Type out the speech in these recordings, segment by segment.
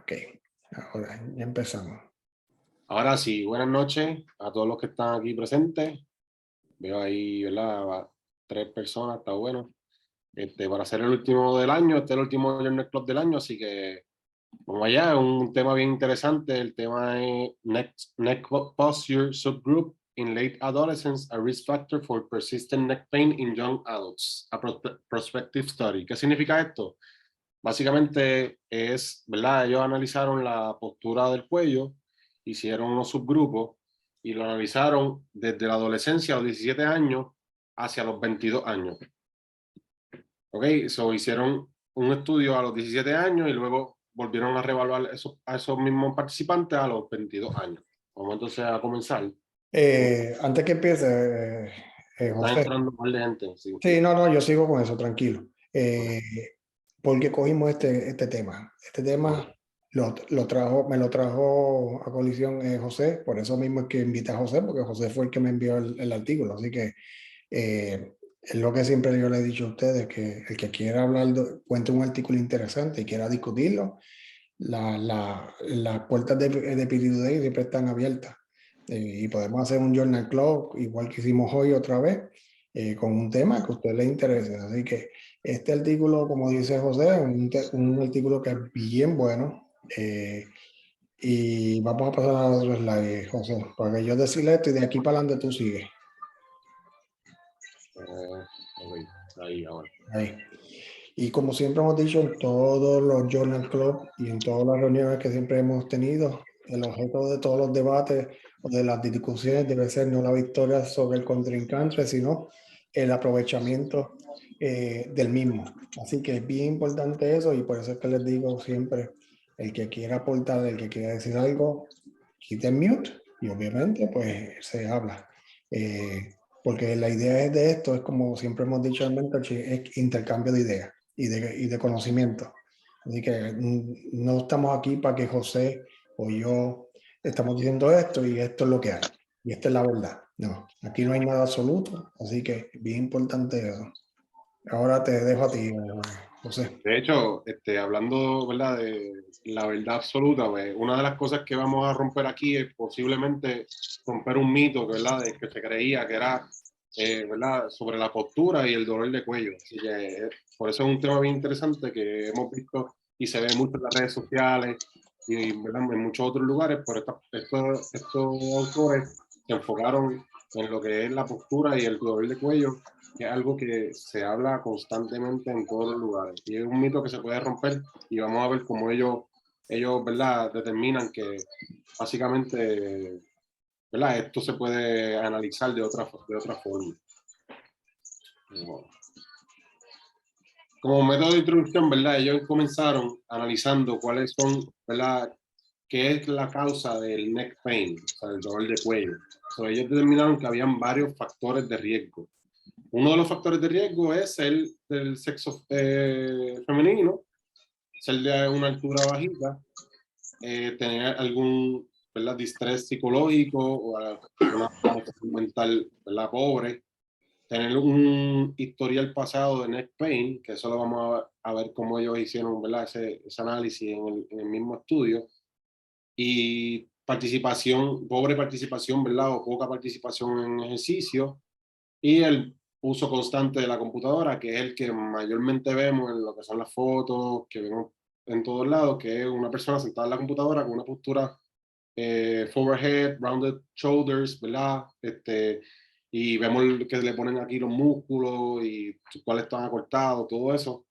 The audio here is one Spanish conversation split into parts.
Ok, ahora ya empezamos. Ahora sí, buenas noches a todos los que están aquí presentes. Veo ahí, ¿verdad? 3 personas, está bueno. Para ser el último del año, este es el último Journal Club del año, así que vamos allá. Es un tema bien interesante. El tema es neck posture subgroup in late adolescence, a risk factor for persistent neck pain in young adults, a prospective study. ¿Qué significa esto? Básicamente es, ¿verdad? Ellos analizaron la postura del cuello, hicieron unos subgrupos y lo analizaron desde la adolescencia a los 17 años hacia los 22 años. ¿Ok? Hicieron un estudio a los 17 años y luego volvieron a reevaluar a esos mismos participantes a los 22 años. Vamos entonces a comenzar. Antes que empiece, Están José. entrando un par de gente. Sí. Sí, no, yo sigo con eso, tranquilo. Ok. Porque cogimos este tema. Este tema me lo trajo a colisión José, por eso mismo es que invité a José, porque José fue el que me envió el artículo. Así que es lo que siempre yo le he dicho a ustedes, que el que quiera hablar, cuente un artículo interesante y quiera discutirlo, las puertas de PDD Day siempre están abiertas. Y podemos hacer un Journal Club, igual que hicimos hoy otra vez, con un tema que a usted le interese. Así que este artículo, como dice José, es un artículo que es bien bueno. Y vamos a pasar a otro slide, José, para yo decirle esto y de aquí para adelante tú sigues. Ok. Ahí, ahora. Ahí. Y como siempre hemos dicho en todos los Journal Club y en todas las reuniones que siempre hemos tenido, el objeto de todos los debates o de las discusiones debe ser no la victoria sobre el contrincante, sino el aprovechamiento del mismo. Así que es bien importante eso y por eso es que les digo siempre, el que quiera aportar, el que quiera decir algo, quite el mute y obviamente pues se habla. Porque la idea es de esto, es como siempre hemos dicho en Mentorship, es intercambio de ideas y de conocimiento. Así que no estamos aquí para que José o yo estamos diciendo esto y esto es lo que hay. Y esta es la verdad. No, aquí no hay nada absoluto. Así que es bien importante eso. Ahora te dejo a ti, José. De hecho, hablando, ¿verdad?, de la verdad absoluta, pues, una de las cosas que vamos a romper aquí es posiblemente romper un mito, ¿verdad?, de que se creía que era, ¿verdad?, sobre la postura y el dolor de cuello. Así que por eso es un tema bien interesante que hemos visto y se ve mucho en las redes sociales y, ¿verdad?, en muchos otros lugares, pero estos autores se enfocaron en lo que es la postura y el dolor de cuello, que es algo que se habla constantemente en todos los lugares. Y es un mito que se puede romper y vamos a ver cómo ellos, ¿verdad?, determinan que básicamente, ¿verdad?, esto se puede analizar de otra forma. Como método de introducción, ¿verdad?, ellos comenzaron analizando cuáles son, ¿verdad?, qué es la causa del neck pain, o sea, el dolor de cuello. Ellos determinaron que habían varios factores de riesgo. Uno de los factores de riesgo es el del sexo femenino, ser de una altura bajita, tener algún, ¿verdad?, distrés psicológico o una salud mental, ¿verdad?, pobre, tener un historial pasado de neck pain, que eso lo vamos a ver cómo ellos hicieron, ¿verdad?, ese análisis en el mismo estudio, y pobre participación, ¿verdad?, o poca participación en ejercicio, y el uso constante de la computadora, que es el que mayormente vemos en lo que son las fotos, que vemos en todos lados, que es una persona sentada en la computadora con una postura forehead, rounded shoulders, ¿verdad? Y vemos que le ponen aquí los músculos y cuáles están acortados, todo eso,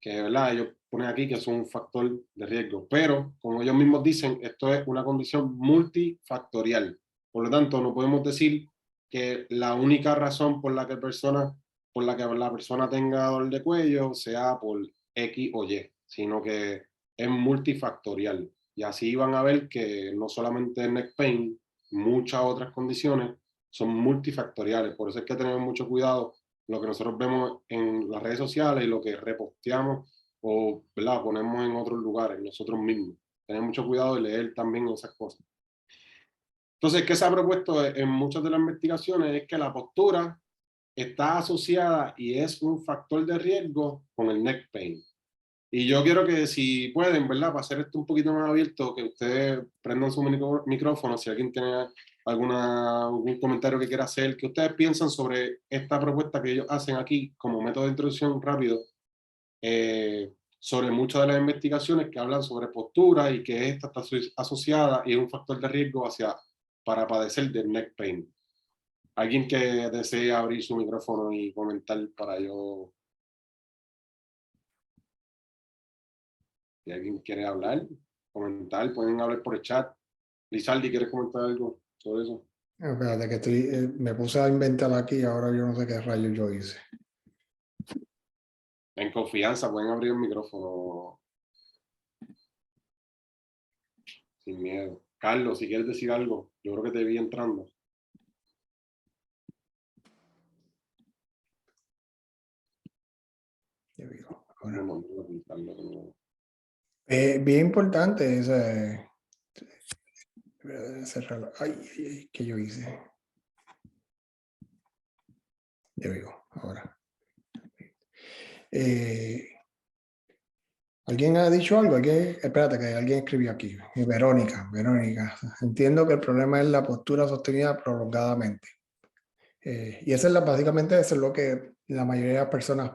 que, ¿verdad?, ellos ponen aquí que es un factor de riesgo. Pero, como ellos mismos dicen, esto es una condición multifactorial. Por lo tanto, no podemos decir que la única razón por la que la persona tenga dolor de cuello sea por X o Y, sino que es multifactorial. Y así van a ver que no solamente el neck pain, muchas otras condiciones son multifactoriales. Por eso es que tenemos mucho cuidado lo que nosotros vemos en las redes sociales y lo que reposteamos o, ¿verdad?, ponemos en otros lugares, nosotros mismos. Tenemos mucho cuidado de leer también esas cosas. Entonces, ¿qué se ha propuesto en muchas de las investigaciones? Es que la postura está asociada y es un factor de riesgo con el neck pain. Y yo quiero que si pueden, ¿verdad? Para hacer esto un poquito más abierto, que ustedes prendan su micrófono, si alguien tiene algún comentario que quiera hacer, que ustedes piensan sobre esta propuesta que ellos hacen aquí como método de introducción rápido, sobre muchas de las investigaciones que hablan sobre postura y que esta está asociada y es un factor de riesgo para padecer del neck pain. Alguien que desee abrir su micrófono y comentar para yo. Si alguien quiere hablar, comentar, pueden hablar por el chat. Lizaldi, ¿quieres comentar algo sobre eso? Espérate, que me puse a inventar aquí y ahora yo no sé qué rayos yo hice. En confianza, pueden abrir el micrófono sin miedo. Carlos, si quieres decir algo, yo creo que te vi entrando. Bien importante ese reloj. Ay, ¿qué yo hice? Ya digo, ahora. ¿Alguien ha dicho algo? Espérate, que alguien escribió aquí. Verónica. Entiendo que el problema es la postura sostenida prolongadamente. Y básicamente eso es lo que la mayoría de las personas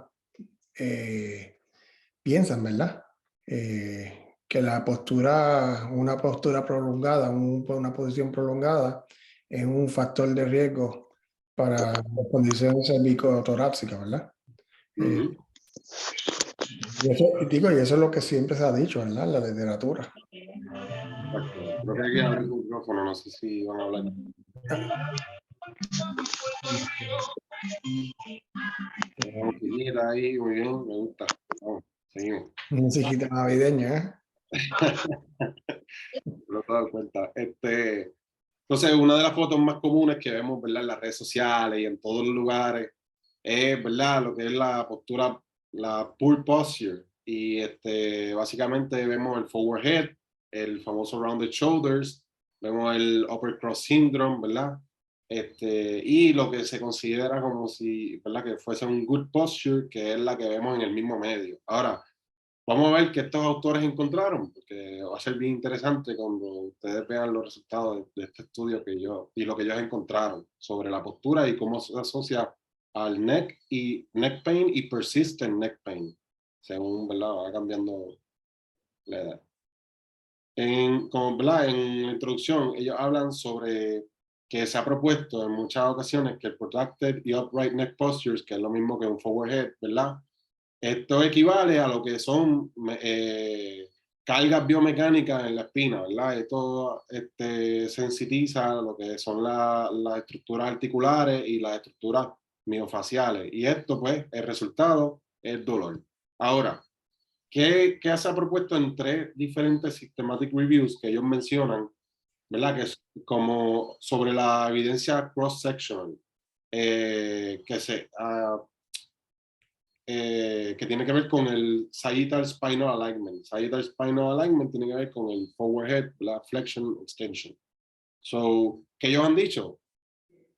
piensan, ¿verdad? Que una postura prolongada, una posición prolongada es un factor de riesgo para las condiciones cervicotorácicas, ¿verdad? Y eso es lo que siempre se ha dicho, ¿verdad? En la literatura. Exacto. Creo que hay que abrir el micrófono, no sé si van a hablar. Ahí, muy bien, me gusta. Vamos, seguimos. Musiquita navideña, ¿eh? No te he dado cuenta. Entonces, una de las fotos más comunes que vemos, ¿verdad? En las redes sociales y en todos los lugares es, ¿verdad? Lo que es la postura, la poor posture. Y básicamente vemos el forward head, el famoso rounded shoulders, vemos el upper cross syndrome, ¿verdad? Y lo que se considera como si, ¿verdad? Que fuese un good posture, que es la que vemos en el mismo medio. Ahora, vamos a ver qué estos autores encontraron, porque va a ser bien interesante cuando ustedes vean los resultados de este estudio y lo que ellos encontraron sobre la postura y cómo se asocia al neck pain y persistent neck pain, según, ¿verdad? Va cambiando la edad. ¿Verdad? En la introducción, ellos hablan sobre que se ha propuesto en muchas ocasiones que el protracted y upright neck postures, que es lo mismo que un forward head, ¿verdad? Esto equivale a lo que son cargas biomecánicas en la espina, ¿verdad? Esto sensitiza lo que son las estructuras articulares y las estructuras miofaciales. Y esto, pues, el resultado es dolor. Ahora, ¿qué se ha propuesto en 3 diferentes systematic reviews que ellos mencionan, ¿verdad? Que es como sobre la evidencia cross-sectional, que tiene que ver con el sagittal spinal alignment. Sagittal spinal alignment tiene que ver con el forward head, la flexion extension. So, ¿qué ellos han dicho?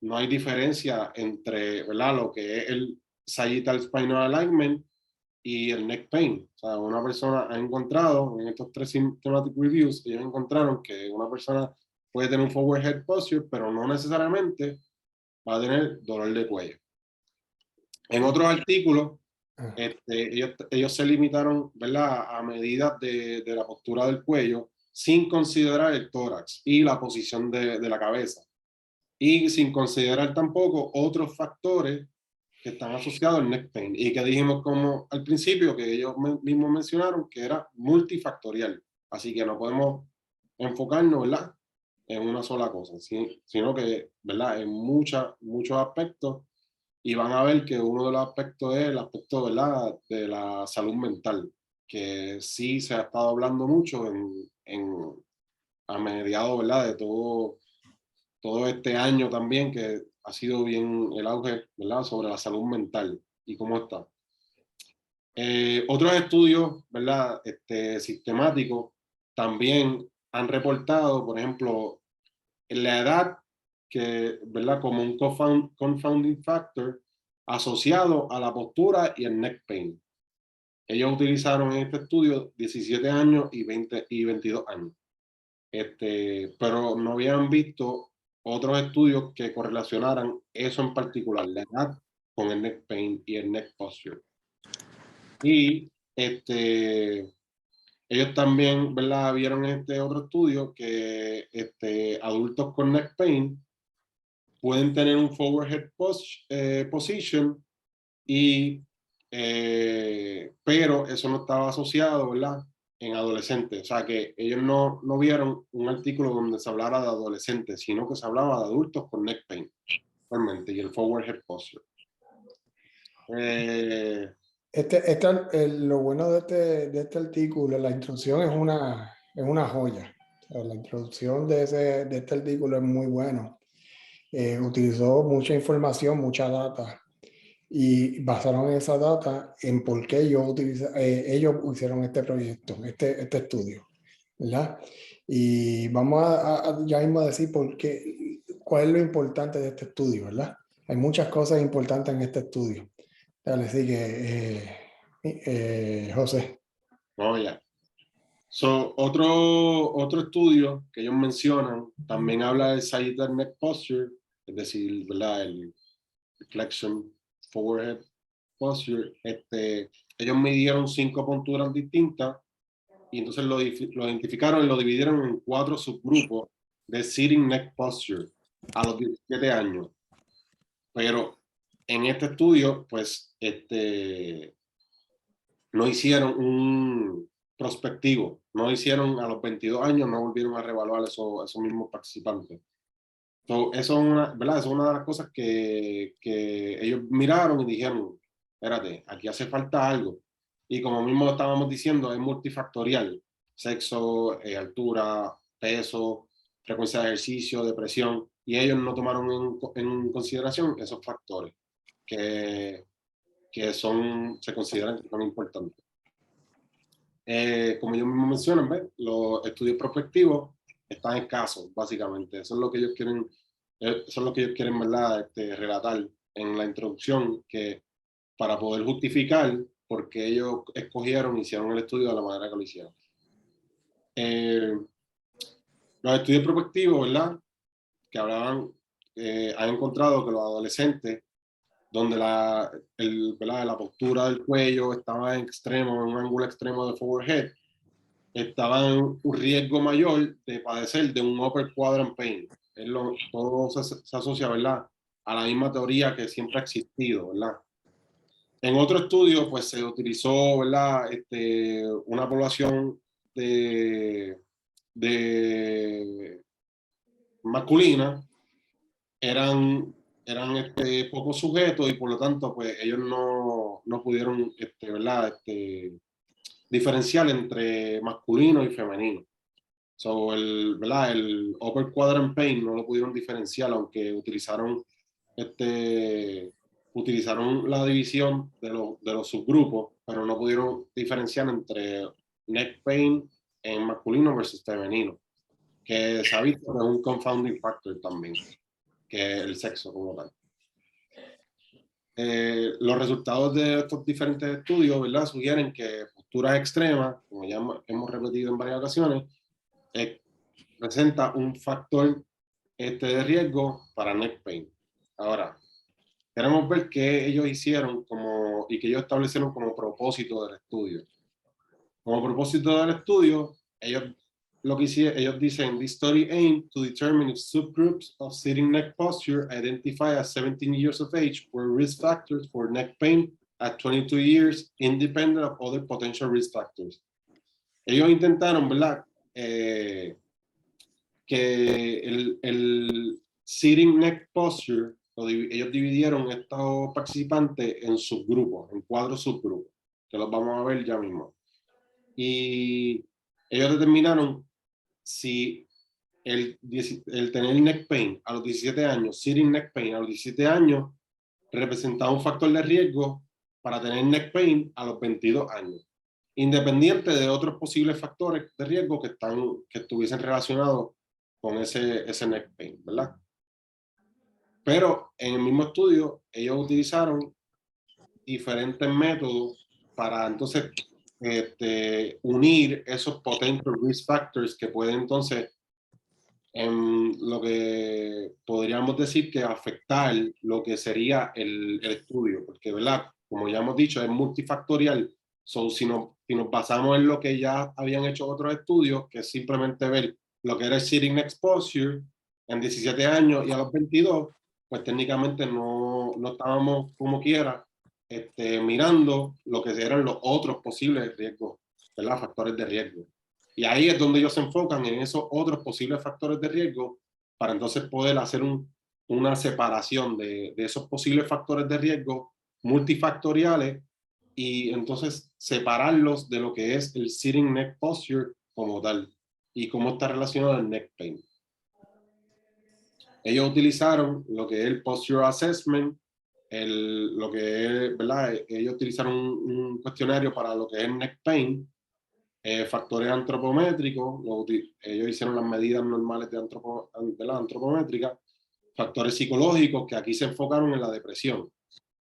No hay diferencia entre, ¿verdad? Lo que es el sagittal spinal alignment y el neck pain. O sea, una persona ha encontrado en estos 3 systematic reviews, ellos encontraron que una persona puede tener un forward head posture, pero no necesariamente va a tener dolor de cuello. En otros artículos, ellos se limitaron, ¿verdad? A medidas de la postura del cuello sin considerar el tórax y la posición de la cabeza. Y sin considerar tampoco otros factores que están asociados al neck pain. Y que dijimos como al principio, que ellos mismos mencionaron que era multifactorial. Así que no podemos enfocarnos, ¿verdad? En una sola cosa, sino que, ¿verdad? En muchos aspectos. Y van a ver que uno de los aspectos es el aspecto, ¿verdad? De la salud mental, que sí se ha estado hablando mucho a mediados, ¿verdad? De todo este año también, que ha sido bien el auge, ¿verdad? Sobre la salud mental y cómo está. Otros estudios, ¿verdad? Sistemáticos también han reportado, por ejemplo, en la edad, ¿verdad? Como un confounding factor asociado a la postura y el neck pain. Ellos utilizaron en este estudio 17 años y 22 años. Pero no habían visto otros estudios que correlacionaran eso en particular, la edad con el neck pain y el neck posture. Y ellos también, ¿verdad? Vieron en este otro estudio que adultos con neck pain pueden tener un forward head position, pero eso no estaba asociado, ¿verdad? En adolescentes. O sea, que ellos no vieron un artículo donde se hablara de adolescentes, sino que se hablaba de adultos con neck pain, realmente, y el forward head posture. Lo bueno de este artículo, la introducción es una joya. O sea, la introducción de este artículo es muy bueno. Utilizó mucha información, mucha data, y basaron esa data en por qué ellos hicieron este proyecto, este estudio, ¿verdad? Y vamos ya mismo a decir cuál es lo importante de este estudio, ¿verdad? Hay muchas cosas importantes en este estudio. Dale, sigue, José. No, ya. Otro estudio que ellos mencionan también habla del sagittal neck posture, es decir, ¿verdad? El flexion forward head posture. Ellos midieron 5 punturas distintas y entonces lo identificaron y lo dividieron en 4 subgrupos de sitting neck posture a los 17 años. Pero en este estudio, pues, no hicieron un prospectivo, no hicieron a los 22 años, no volvieron a reevaluar esos mismos participantes. So, eso es una, ¿verdad? Eso es una de las cosas que ellos miraron y dijeron, espérate, aquí hace falta algo. Y como mismo lo estábamos diciendo, es multifactorial. Sexo, altura, peso, frecuencia de ejercicio, depresión. Y ellos no tomaron en consideración esos factores que se consideran que son importantes. Como ellos mismos mencionan, ¿ves? Los estudios prospectivos están escasos, básicamente. Eso es lo que ellos quieren, ¿verdad? Relatar en la introducción, que para poder justificar por qué ellos hicieron el estudio de la manera que lo hicieron. Los estudios prospectivos, ¿verdad? Que hablaban, han encontrado que los adolescentes, donde la postura del cuello estaba en extremo, en un ángulo extremo de forward head, estaban un riesgo mayor de padecer de un upper quadrant pain. Todo se asocia, ¿verdad?, a la misma teoría que siempre ha existido, ¿verdad? En otro estudio, pues se utilizó, ¿verdad?, una población de masculina, eran pocos sujetos y por lo tanto, pues ellos no pudieron, ¿verdad?, diferenciar entre masculino y femenino. So, ¿verdad? El upper quadrant pain no lo pudieron diferenciar, aunque utilizaron la división de los subgrupos, pero no pudieron diferenciar entre neck pain en masculino versus femenino, que se ha visto que es un confounding factor también, que el sexo como tal. Los resultados de estos diferentes estudios, ¿verdad?, sugieren que posturas extremas, como ya hemos repetido en varias ocasiones, presenta un factor de riesgo para neck pain. Ahora, queremos ver qué ellos hicieron y que ellos establecieron como propósito del estudio. Como propósito del estudio, ellos dicen, this study aimed to determine if subgroups of sitting neck posture identified at 17 years of age were risk factors for neck pain at 22 years, independent of other potential risk factors. Ellos intentaron, ¿verdad?, que el sitting neck posture, ellos dividieron estos participantes en subgrupos, en 4 subgrupos, que los vamos a ver ya mismo. Y ellos determinaron si el tener neck pain a los 17 años, sitting neck pain a los 17 años, representaba un factor de riesgo para tener neck pain a los 22 años, independiente de otros posibles factores de riesgo que estuviesen relacionados con ese neck pain, ¿verdad? Pero en el mismo estudio, ellos utilizaron diferentes métodos para entonces unir esos potential risk factors que pueden entonces en lo que podríamos decir que afectar lo que sería el estudio, porque, ¿verdad? Como ya hemos dicho, es multifactorial. So, si nos basamos en lo que ya habían hecho otros estudios, que es simplemente ver lo que era el sitting exposure en 17 años y a los 22, pues técnicamente no estábamos como quiera mirando lo que eran los otros posibles riesgos, ¿verdad? Factores de riesgo. Y ahí es donde ellos se enfocan en esos otros posibles factores de riesgo para entonces poder hacer una separación de esos posibles factores de riesgo multifactoriales y entonces separarlos de lo que es el sitting neck posture como tal y cómo está relacionado el neck pain. Ellos utilizaron lo que es el posture assessment, lo que es, ¿verdad? Ellos utilizaron un cuestionario para lo que es neck pain, factores antropométricos, ellos hicieron las medidas normales de la antropométrica, factores psicológicos que aquí se enfocaron en la depresión,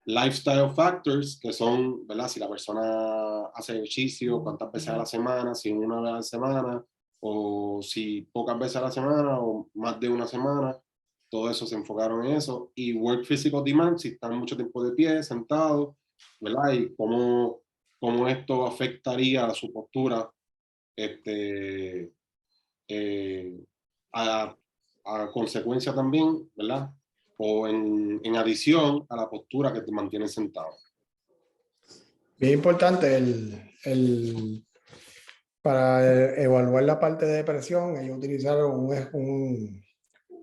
lifestyle factors, que son, ¿verdad? Si la persona hace ejercicio, cuántas veces a la semana, si una vez a la semana, o si pocas veces a la semana, o más de una semana, todo eso se enfocaron en eso, y work physical demand, si están mucho tiempo de pie, sentado, ¿verdad? Y cómo esto afectaría a su postura este, eh, a, a consecuencia también, ¿verdad? O en adición a la postura que te mantiene sentado. Bien importante para evaluar la parte de depresión, ellos utilizaron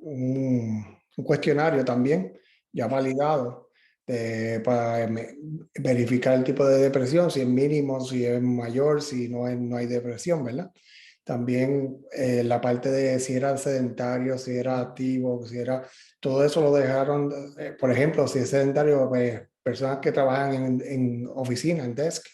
un cuestionario también, ya validado, para verificar el tipo de depresión, si es mínimo, si es mayor, si no hay depresión, ¿verdad? También la parte de si era sedentario, si era activo, todo eso lo dejaron, por ejemplo, si es sedentario, pues, personas que trabajan en oficina, en desk,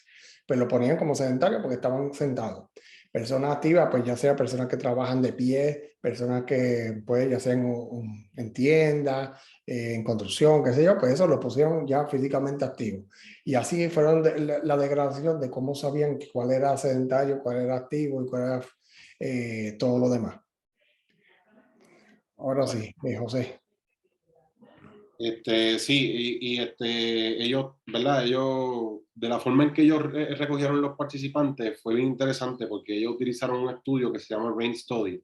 pues lo ponían como sedentario porque estaban sentados. Personas activas, pues ya sea personas que trabajan de pie, personas que pues ya sea en tiendas, en construcción, qué sé yo, pues eso lo pusieron ya físicamente activos. Y así fueron la degradación de cómo sabían cuál era sedentario, cuál era activo y cuál era todo lo demás. Ahora sí, José. Sí, ellos, ¿verdad? Ellos, de la forma en que ellos recogieron los participantes, fue bien interesante porque ellos utilizaron un estudio que se llama RAIN Study.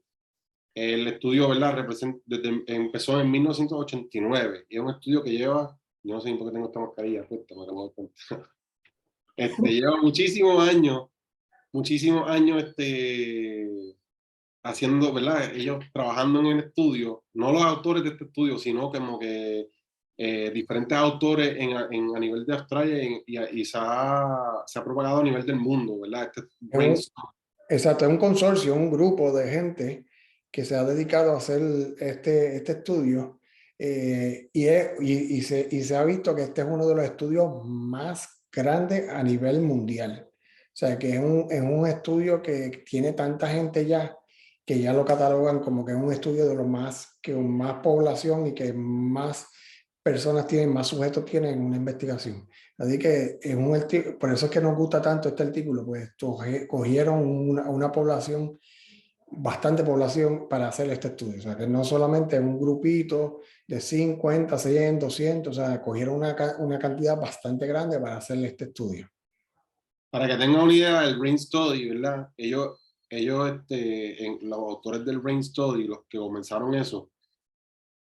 El estudio, ¿verdad? Empezó en 1989 y es un estudio que lleva, yo no sé por qué tengo esta mascarilla puesta, me acabo de contar. Lleva muchísimos años, haciendo, ¿verdad? Ellos trabajando en el estudio, no los autores de este estudio, sino como que diferentes autores a nivel de Australia y se ha propagado a nivel del mundo, ¿verdad? Exacto, es un consorcio, un grupo de gente que se ha dedicado a hacer este estudio y se ha visto que este es uno de los estudios más grandes a nivel mundial. O sea, que es un estudio que tiene tanta gente ya que ya lo catalogan como que es un estudio de lo más, que más población y que más personas tienen, más sujetos tienen en una investigación. Así que por eso es que nos gusta tanto este artículo, pues cogieron una población, bastante población para hacer este estudio. O sea, que no solamente un grupito de 50, 100, 200, o sea, cogieron una cantidad bastante grande para hacer este estudio. Para que tengan una idea del Brain Study, ¿verdad? Los autores del Brain Study, los que comenzaron eso,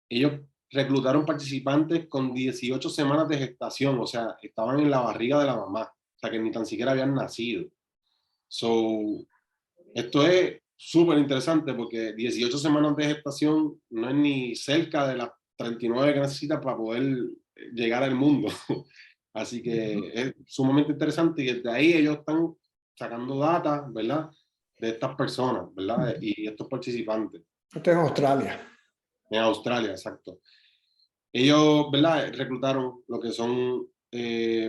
ellos reclutaron participantes con 18 semanas de gestación, o sea, estaban en la barriga de la mamá, o sea, que ni tan siquiera habían nacido. So, esto es súper interesante porque 18 semanas de gestación no es ni cerca de las 39 que necesitas para poder llegar al mundo. Así que es sumamente interesante y desde ahí ellos están sacando data, ¿verdad? De estas personas, ¿verdad? Y estos participantes. Esto es en Australia. En Australia, exacto. Ellos, ¿verdad? Reclutaron lo que son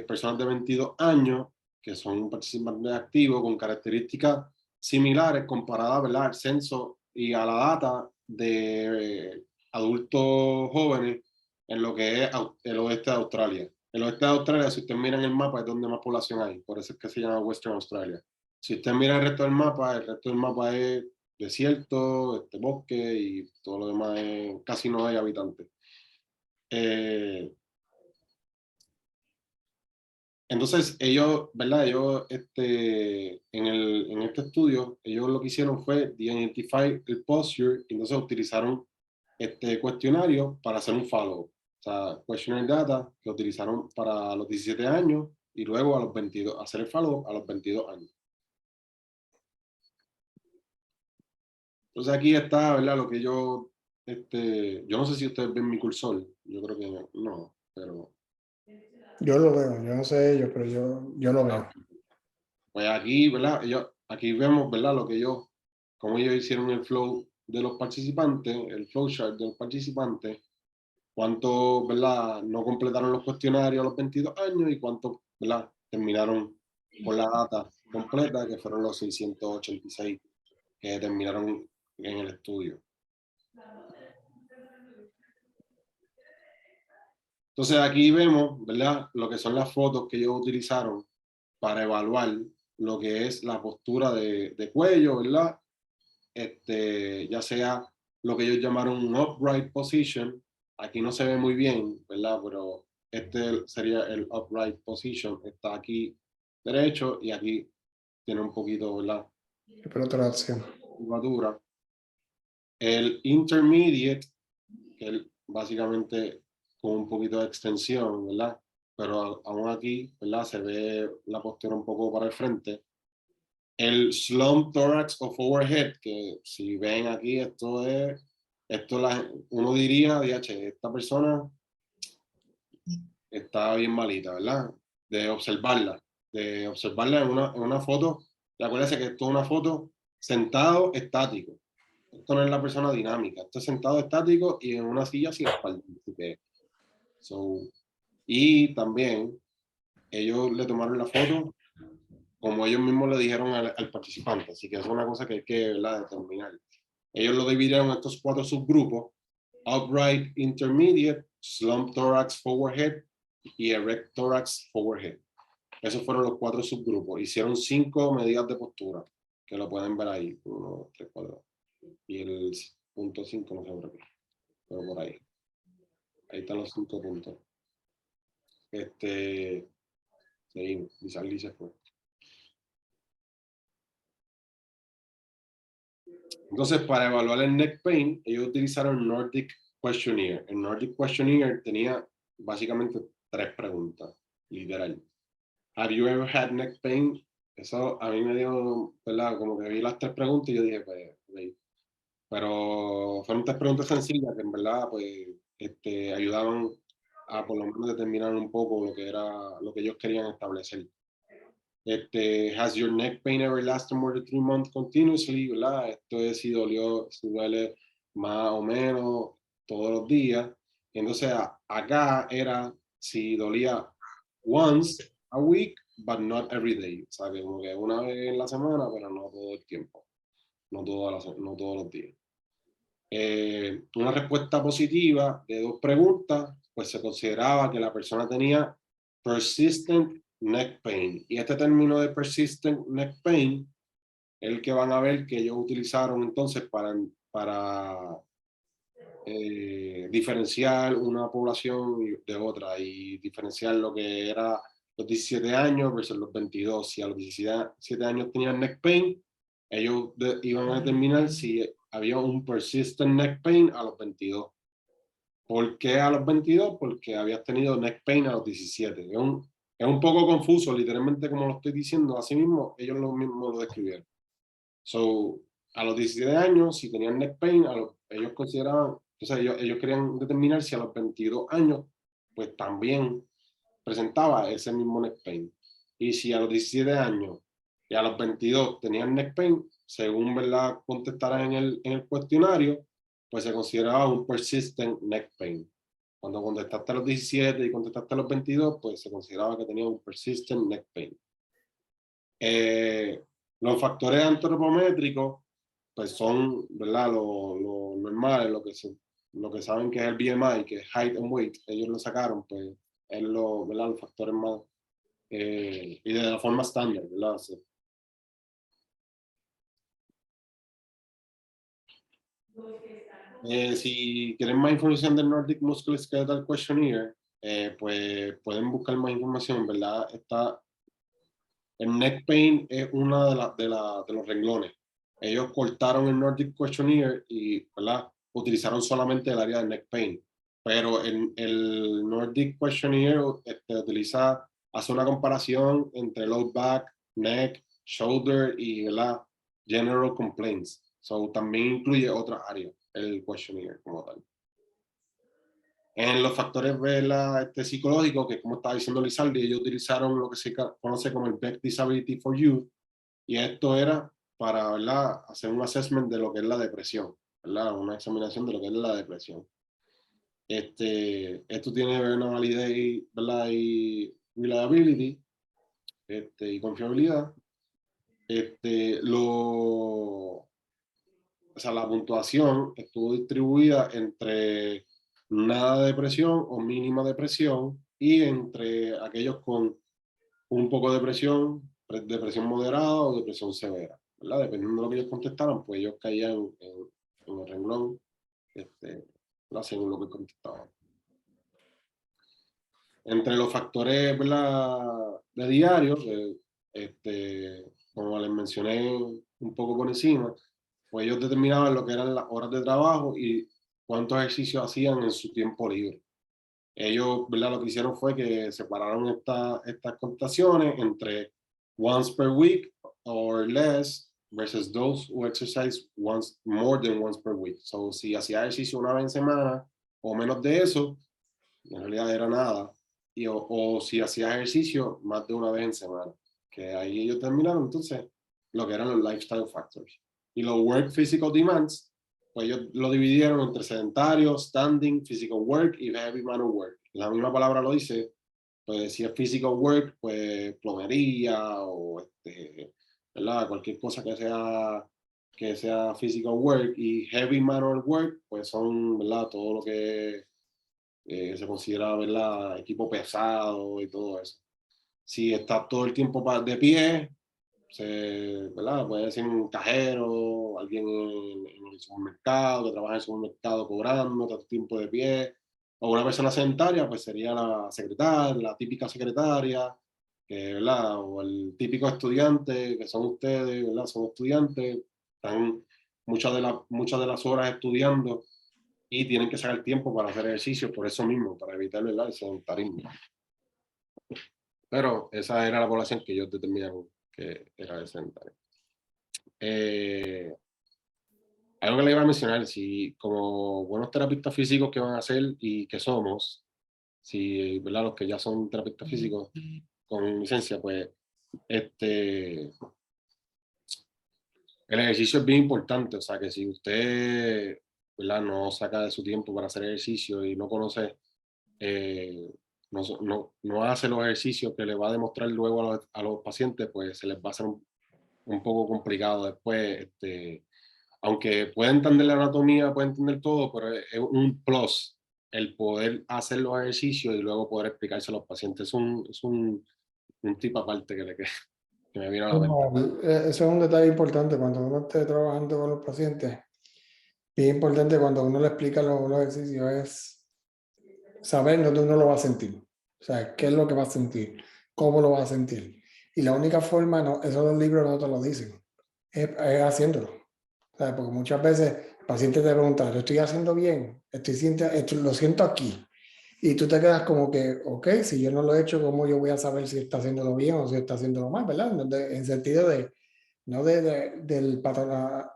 personas de 22 años, que son participantes activos con características similares comparadas, ¿verdad? Al censo y a la data de adultos jóvenes en lo que es el oeste de Australia. el oeste de Australia, si usted mira en el mapa, es donde más población hay. Por eso es que se llama Western Australia. Si usted mira el resto del mapa es desierto, bosque y todo lo demás casi no hay habitantes. Entonces ellos, ¿verdad? Ellos, en este estudio, ellos lo que hicieron fue identify el posture, y entonces utilizaron este cuestionario para hacer un follow. O sea, questionnaire data que utilizaron para los 17 años y luego a los 22, hacer el follow a los 22 años. Entonces aquí está, ¿verdad? Lo que yo no sé si ustedes ven mi cursor, yo creo que no, pero... Yo lo veo, yo no sé ellos, pero yo lo veo. Pues aquí, ¿verdad? Aquí vemos, ¿verdad? Cómo ellos hicieron el flow de los participantes, el flowchart de los participantes, cuántos, ¿verdad? No completaron los cuestionarios a los 22 años y cuántos, ¿verdad? Terminaron con la data completa, que fueron los 686 que terminaron en el estudio. Entonces aquí vemos, ¿verdad? Lo que son las fotos que ellos utilizaron para evaluar lo que es la postura de cuello, ¿verdad? Ya sea lo que ellos llamaron un upright position. Aquí no se ve muy bien, ¿verdad? Pero este sería el upright position. Está aquí derecho y aquí tiene un poquito, ¿verdad? Curvatura. El intermediate, que es básicamente con un poquito de extensión, ¿verdad? Pero aún aquí, ¿verdad? Se ve la postura un poco para el frente. El slump thorax of overhead, que si ven aquí, uno diría, DH, esta persona está bien malita, ¿verdad? De observarla en una foto. Y acuérdense que esto es una foto sentado estático. Esto no es la persona dinámica, esto es sentado estático y en una silla sin espalda. Y también ellos le tomaron la foto como ellos mismos le dijeron al participante, así que es una cosa que hay que, ¿verdad?, determinar. Ellos lo dividieron en estos 4 subgrupos: upright intermediate, slump thorax forward head y erect thorax forward head. Esos fueron los 4 subgrupos. Hicieron 5 medidas de postura, que lo pueden ver ahí. 1, 3, 4. Y el punto 5 no sé por qué, pero por ahí. Ahí están los 5 puntos. Seguimos. Lizardi se fue. Entonces, para evaluar el neck pain, ellos utilizaron el Nordic Questionnaire. El Nordic Questionnaire tenía básicamente 3 preguntas, literal. Have you ever had neck pain? Eso a mí me dio, ¿verdad? Como que vi las 3 preguntas y yo dije, pues, okay. Pero fueron 3 preguntas sencillas que en verdad, pues, ayudaban a por lo menos determinar un poco lo que ellos querían establecer. Has your neck pain ever lasted more than 3 months continuously, ¿verdad? Esto es si duele más o menos todos los días. Entonces, acá era si dolía once a week, but not every day. O sea, que como que una vez en la semana, pero no todo el tiempo. No todos los días. Una respuesta positiva de 2 preguntas, pues se consideraba que la persona tenía persistent neck pain. Y este término de persistent neck pain es el que van a ver que ellos utilizaron entonces para diferenciar una población de otra y diferenciar lo que era los 17 años versus los 22. Si a los 17 años tenían neck pain, ellos iban a determinar si había un persistent neck pain a los 22. ¿Por qué a los 22? Porque habías tenido neck pain a los 17. Es un poco confuso, literalmente como lo estoy diciendo, así mismo ellos mismos lo describieron. So, a los 17 años, si tenían neck pain, ellos consideraban, o sea, ellos querían determinar si a los 22 años, pues también presentaba ese mismo neck pain. Y si a los 17 años y a los 22 tenían neck pain, según, ¿verdad?, contestaran en el cuestionario, pues se consideraba un persistent neck pain. Cuando contestaste a los 17 y contestaste a los 22, pues se consideraba que tenía un persistent neck pain. Los factores antropométricos, pues son, ¿verdad?, lo normal, lo que saben que es el BMI, que es height and weight. Ellos lo sacaron, pues es ¿verdad? Los factores más, y de la forma estándar, ¿verdad? Sí. Si quieren más información del Nordic Musculoskeletal Questionnaire, pues pueden buscar más información, ¿verdad? El neck pain es una de los renglones. Ellos cortaron el Nordic Questionnaire y, ¿verdad? Utilizaron solamente el área de neck pain. Pero el Nordic Questionnaire hace una comparación entre low back, neck, shoulder y, ¿verdad? General complaints. So, también incluye otras áreas, el questionnaire como tal. En los factores psicológicos, que como estaba diciendo Lizardi, ellos utilizaron lo que se conoce como el Beck Disability for Youth, y esto era para, ¿verdad?, hacer un assessment de lo que es la depresión, ¿verdad? Una examinación de lo que es la depresión. Esto tiene una validez, ¿verdad?, y reliability, y confiabilidad. O sea, la puntuación estuvo distribuida entre nada de depresión o mínima depresión y entre aquellos con un poco de depresión, depresión moderada o depresión severa, ¿verdad? Dependiendo de lo que ellos contestaran, pues ellos caían en el renglón, según lo que contestaban. Entre los factores, ¿verdad?, de diario, como les mencioné un poco por encima, pues ellos determinaban lo que eran las horas de trabajo y cuántos ejercicios hacían en su tiempo libre. Ellos, ¿verdad?, lo que hicieron fue que separaron estas contestaciones entre once per week or less versus those who exercise more than once per week. So, si hacía ejercicio una vez en semana o menos de eso, en realidad era nada. O si hacía ejercicio más de una vez en semana. Que ahí ellos terminaron entonces lo que eran los lifestyle factors. Y los work physical demands, pues ellos lo dividieron entre sedentario, standing, physical work y heavy manual work. La misma palabra lo dice, pues si es physical work, pues plomería o ¿verdad? Cualquier cosa que sea physical work, y heavy manual work, pues son, ¿verdad?, todo lo que se considera, ¿verdad?, equipo pesado y todo eso. Si está todo el tiempo de pie, ¿verdad?, puede ser un cajero, alguien en el supermercado, que trabaja en el supermercado cobrando tanto tiempo de pie, o una persona sedentaria, pues sería la secretaria, la típica secretaria, ¿verdad?, o el típico estudiante, que son ustedes, ¿verdad?, son estudiantes, están muchas de las horas estudiando y tienen que sacar tiempo para hacer ejercicio por eso mismo, para evitar el sedentarismo. Pero esa era la población que ellos determinaron que era sedentaria. Algo que le iba a mencionar, si como buenos terapeutas físicos que van a ser y que somos, si, ¿verdad?, los que ya son terapeutas físicos con licencia, pues el ejercicio es bien importante. O sea, que si usted, ¿verdad?, no saca de su tiempo para hacer ejercicio y no conoce, no hace los ejercicios que le va a demostrar luego a los pacientes, pues se les va a hacer un poco complicado después. Aunque puede entender la anatomía, puede entender todo, pero es un plus el poder hacer los ejercicios y luego poder explicárselo a los pacientes. Un tip aparte que me vino a la mente. Eso es un detalle importante cuando uno esté trabajando con los pacientes. Bien importante cuando uno le explica los ejercicios es saber dónde uno lo va a sentir. O sea, qué es lo que va a sentir, cómo lo va a sentir. Y la única forma, no, esos dos libros no te lo dicen, es haciéndolo. O sea, porque muchas veces el paciente te pregunta, ¿lo estoy haciendo bien? Lo siento aquí. Y tú te quedas como que, ok, si yo no lo he hecho, ¿cómo yo voy a saber si está haciéndolo bien o si está haciéndolo mal, ¿verdad? En sentido de, no del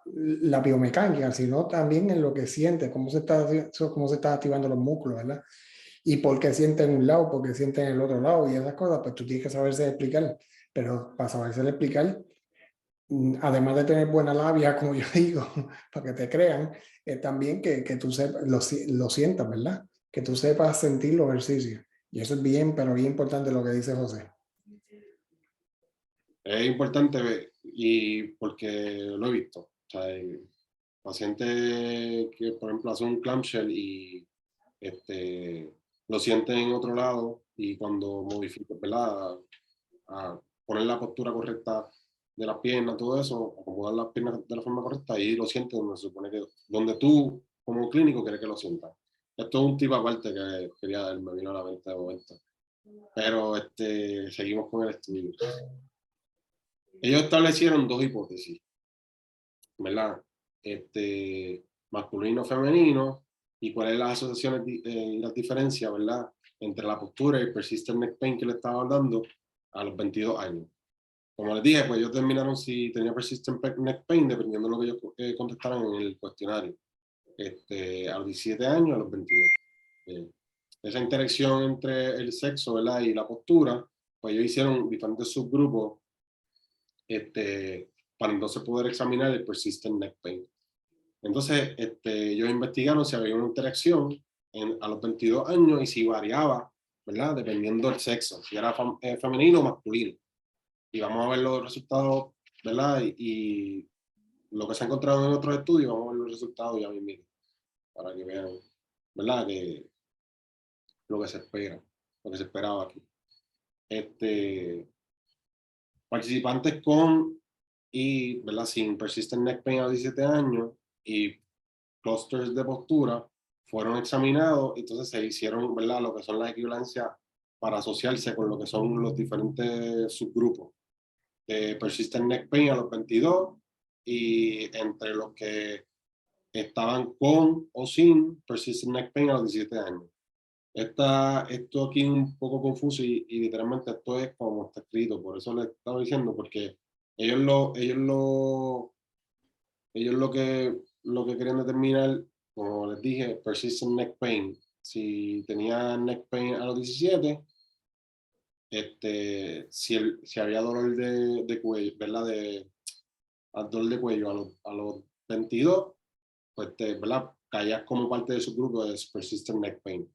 la biomecánica, sino también en lo que siente, cómo se está activando los músculos, ¿verdad? Y por qué siente en un lado, por qué siente en el otro lado y esas cosas, pues tú tienes que saberse explicar. Pero para saberse explicar, además de tener buena labia, como yo digo, para que te crean, también que tú sepas, lo sientas, ¿verdad? Que tú sepas sentir los ejercicios. Y eso es bien, pero bien importante lo que dice José. Es importante y porque lo he visto. O sea, hay pacientes que, por ejemplo, hacen un clamshell y lo sienten en otro lado, y cuando modificas, ¿verdad? A poner la postura correcta de las piernas, todo eso, acomodar las piernas de la forma correcta, ahí lo sientes donde se supone que, donde tú como clínico quieres que lo sientas. Esto es un tipo aparte que quería dar, me vino a la mente de momento. Pero seguimos con el estudio. Ellos establecieron dos hipótesis, ¿verdad? Masculino, femenino, y cuáles son las asociaciones y las diferencias, ¿verdad? Entre la postura y el persistent neck pain que le estaba dando a los 22 años. Como les dije, pues ellos determinaron si tenía persistent neck pain dependiendo de lo que ellos contestaran en el cuestionario. A los 17 años, a los 22. Esa interacción entre el sexo, ¿verdad? Y la postura, pues ellos hicieron diferentes subgrupos para entonces poder examinar el persistent neck pain. Entonces, ellos investigaron si había una interacción a los 22 años y si variaba, ¿verdad? Dependiendo del sexo, si era femenino o masculino. Y vamos a ver los resultados, ¿verdad? Y lo que se ha encontrado en otros estudios, vamos a ver los resultados ya mismo, para que vean, ¿verdad? Que lo que se espera, lo que se esperaba aquí. Participantes con y, ¿verdad? Sin persistent neck pain a los 17 años y clusters de postura fueron examinados, entonces se hicieron, ¿verdad? Lo que son las equivalencias para asociarse con lo que son los diferentes subgrupos de persistent neck pain a los 22 y entre los que estaban con o sin persistent neck pain a los 17 años. Esto aquí es un poco confuso y literalmente esto es como está escrito, por eso les estaba diciendo, porque ellos lo que querían determinar, como les dije, persistent neck pain. Si tenía neck pain a los 17, si había dolor de cuello, ¿verdad? Dolor de cuello a los 22, pues ¿verdad? Caías como parte de su grupo de persistent neck pain.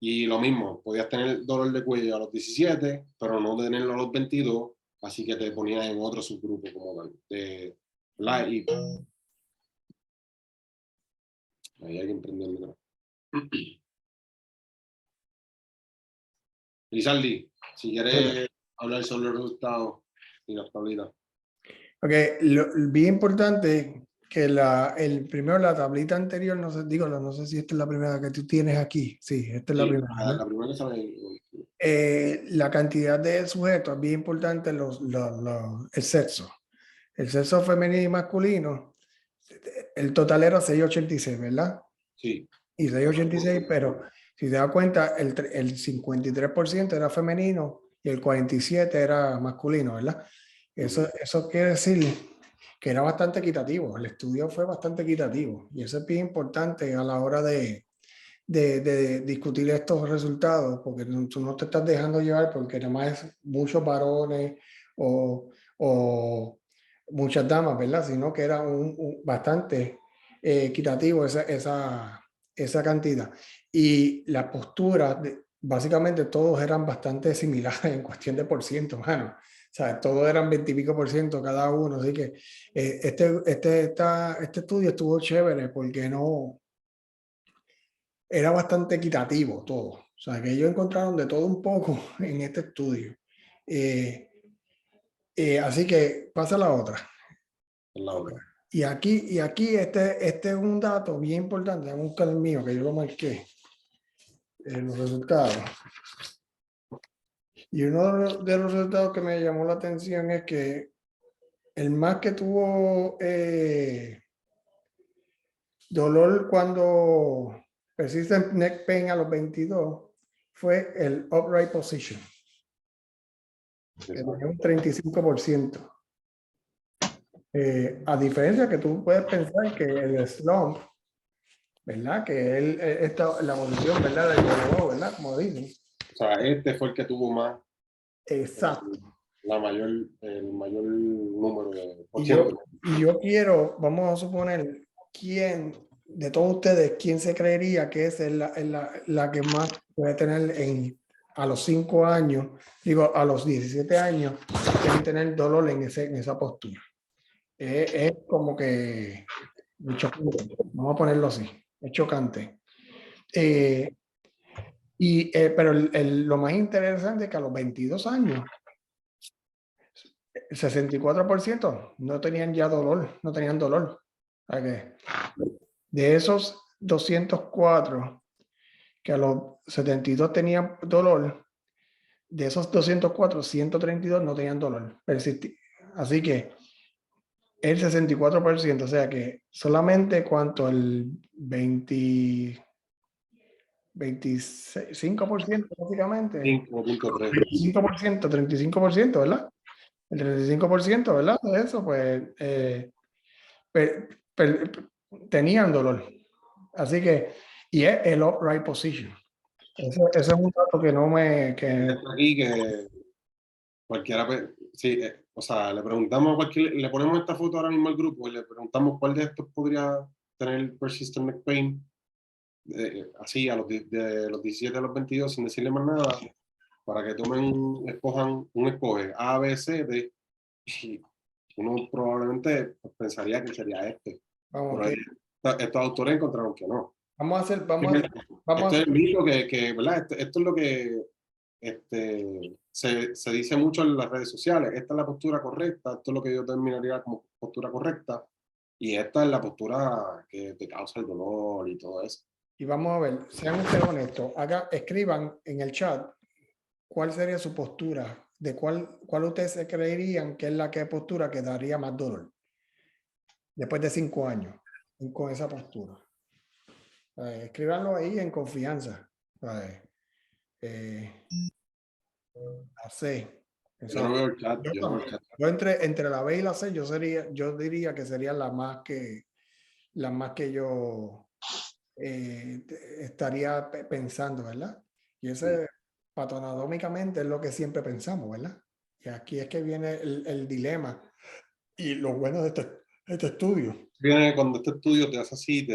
Y lo mismo, podías tener dolor de cuello a los 17, pero no tenerlo a los 22, así que te ponías en otro subgrupo como tal. ¿Verdad? Y ahí alguien prendió el micrófono. Lizardi, si quieres hablar sobre los resultados y las tablitas. Ok, bien importante que primero la tablita anterior, no sé, digo, no sé si esta es la primera que tú tienes aquí. Sí, esta es la primera. La primera que sale. La cantidad de sujetos, es bien importante el sexo. El sexo femenino y masculino, el total era 686, ¿verdad? Sí. Y 686, pero si te das cuenta, el 53% era femenino y el 47% era masculino, ¿verdad? Eso quiere decir que era bastante equitativo. El estudio fue bastante equitativo y eso es bien importante a la hora de discutir estos resultados, porque tú no te estás dejando llevar porque nada más es muchos varones o muchas damas, ¿verdad? Sino que era bastante equitativo esa cantidad. Y la postura, básicamente todos eran bastante similares en cuestión de por ciento, mano. O sea, todos eran 20 y pico por ciento cada uno. Así que este estudio estuvo chévere porque era bastante equitativo todo. O sea, que ellos encontraron de todo un poco en este estudio. Así que pasa la otra. La otra. Y aquí este es un dato bien importante. Vamos a buscar el mío, que yo lo marqué. Los resultados. Y uno de los resultados que me llamó la atención es que el más que tuvo dolor cuando persiste neck pain a los 22 fue el upright position, que tenía un 35%. A diferencia que tú puedes pensar que el slump, ¿verdad? Que la posición, ¿verdad? Del dolor, ¿verdad? Como dicen. O sea, fue el que tuvo más. Exacto. El mayor número de por Y ciento. yo quiero, vamos a suponer, ¿quién de todos ustedes, quién se creería que es la que más puede tener a los 5 años, digo, a los 17 años, pueden tener dolor en esa postura? Es como que chocante, vamos a ponerlo así, es chocante. Pero lo más interesante es que a los 22 años, el 64% no tenían ya dolor, no tenían dolor. ¿A qué? De esos 204 que a los 72 tenían dolor, de esos 204, 132 no tenían dolor. Así que el 64%, o sea que solamente cuanto el 25% básicamente, 5.3. 35%, ¿verdad? El 35%, ¿verdad? De eso, pues, per- per- tenían dolor. Así que, y es el upright position. Ese es un dato que no me... Que, Está aquí que cualquiera, sí, o sea, le preguntamos a cualquier, le ponemos esta foto ahora mismo al grupo y le preguntamos cuál de estos podría tener persistent neck pain, así a de los 17 a los 22 sin decirle más nada, para que escojan un escoge A, B, C, D, y uno probablemente pues, pensaría que sería este, vamos, pero estos autores encontraron que no. vamos a hacer, vamos Esto a es hacer, el mito ¿verdad? Esto es lo que se dice mucho en las redes sociales. Esta es la postura correcta, esto es lo que yo terminaría como postura correcta, y esta es la postura que te causa el dolor y todo eso. y vamos a ver, sean ustedes honestos, escriban en el chat cuál sería su postura, de cuál ustedes se creerían que es la que postura que daría más dolor después de 5 años con esa postura. Escríbanlo ahí en confianza. Eh, la C. Yo no veo el chat, Yo yo no veo el también. chat. Yo entre la B y la C, yo diría que serían las más que yo estaría pensando, ¿verdad? Y ese patanatómicamente es lo que siempre pensamos, ¿verdad? Y aquí es que viene el dilema y lo bueno de este estudio. Viene cuando este estudio te hace así,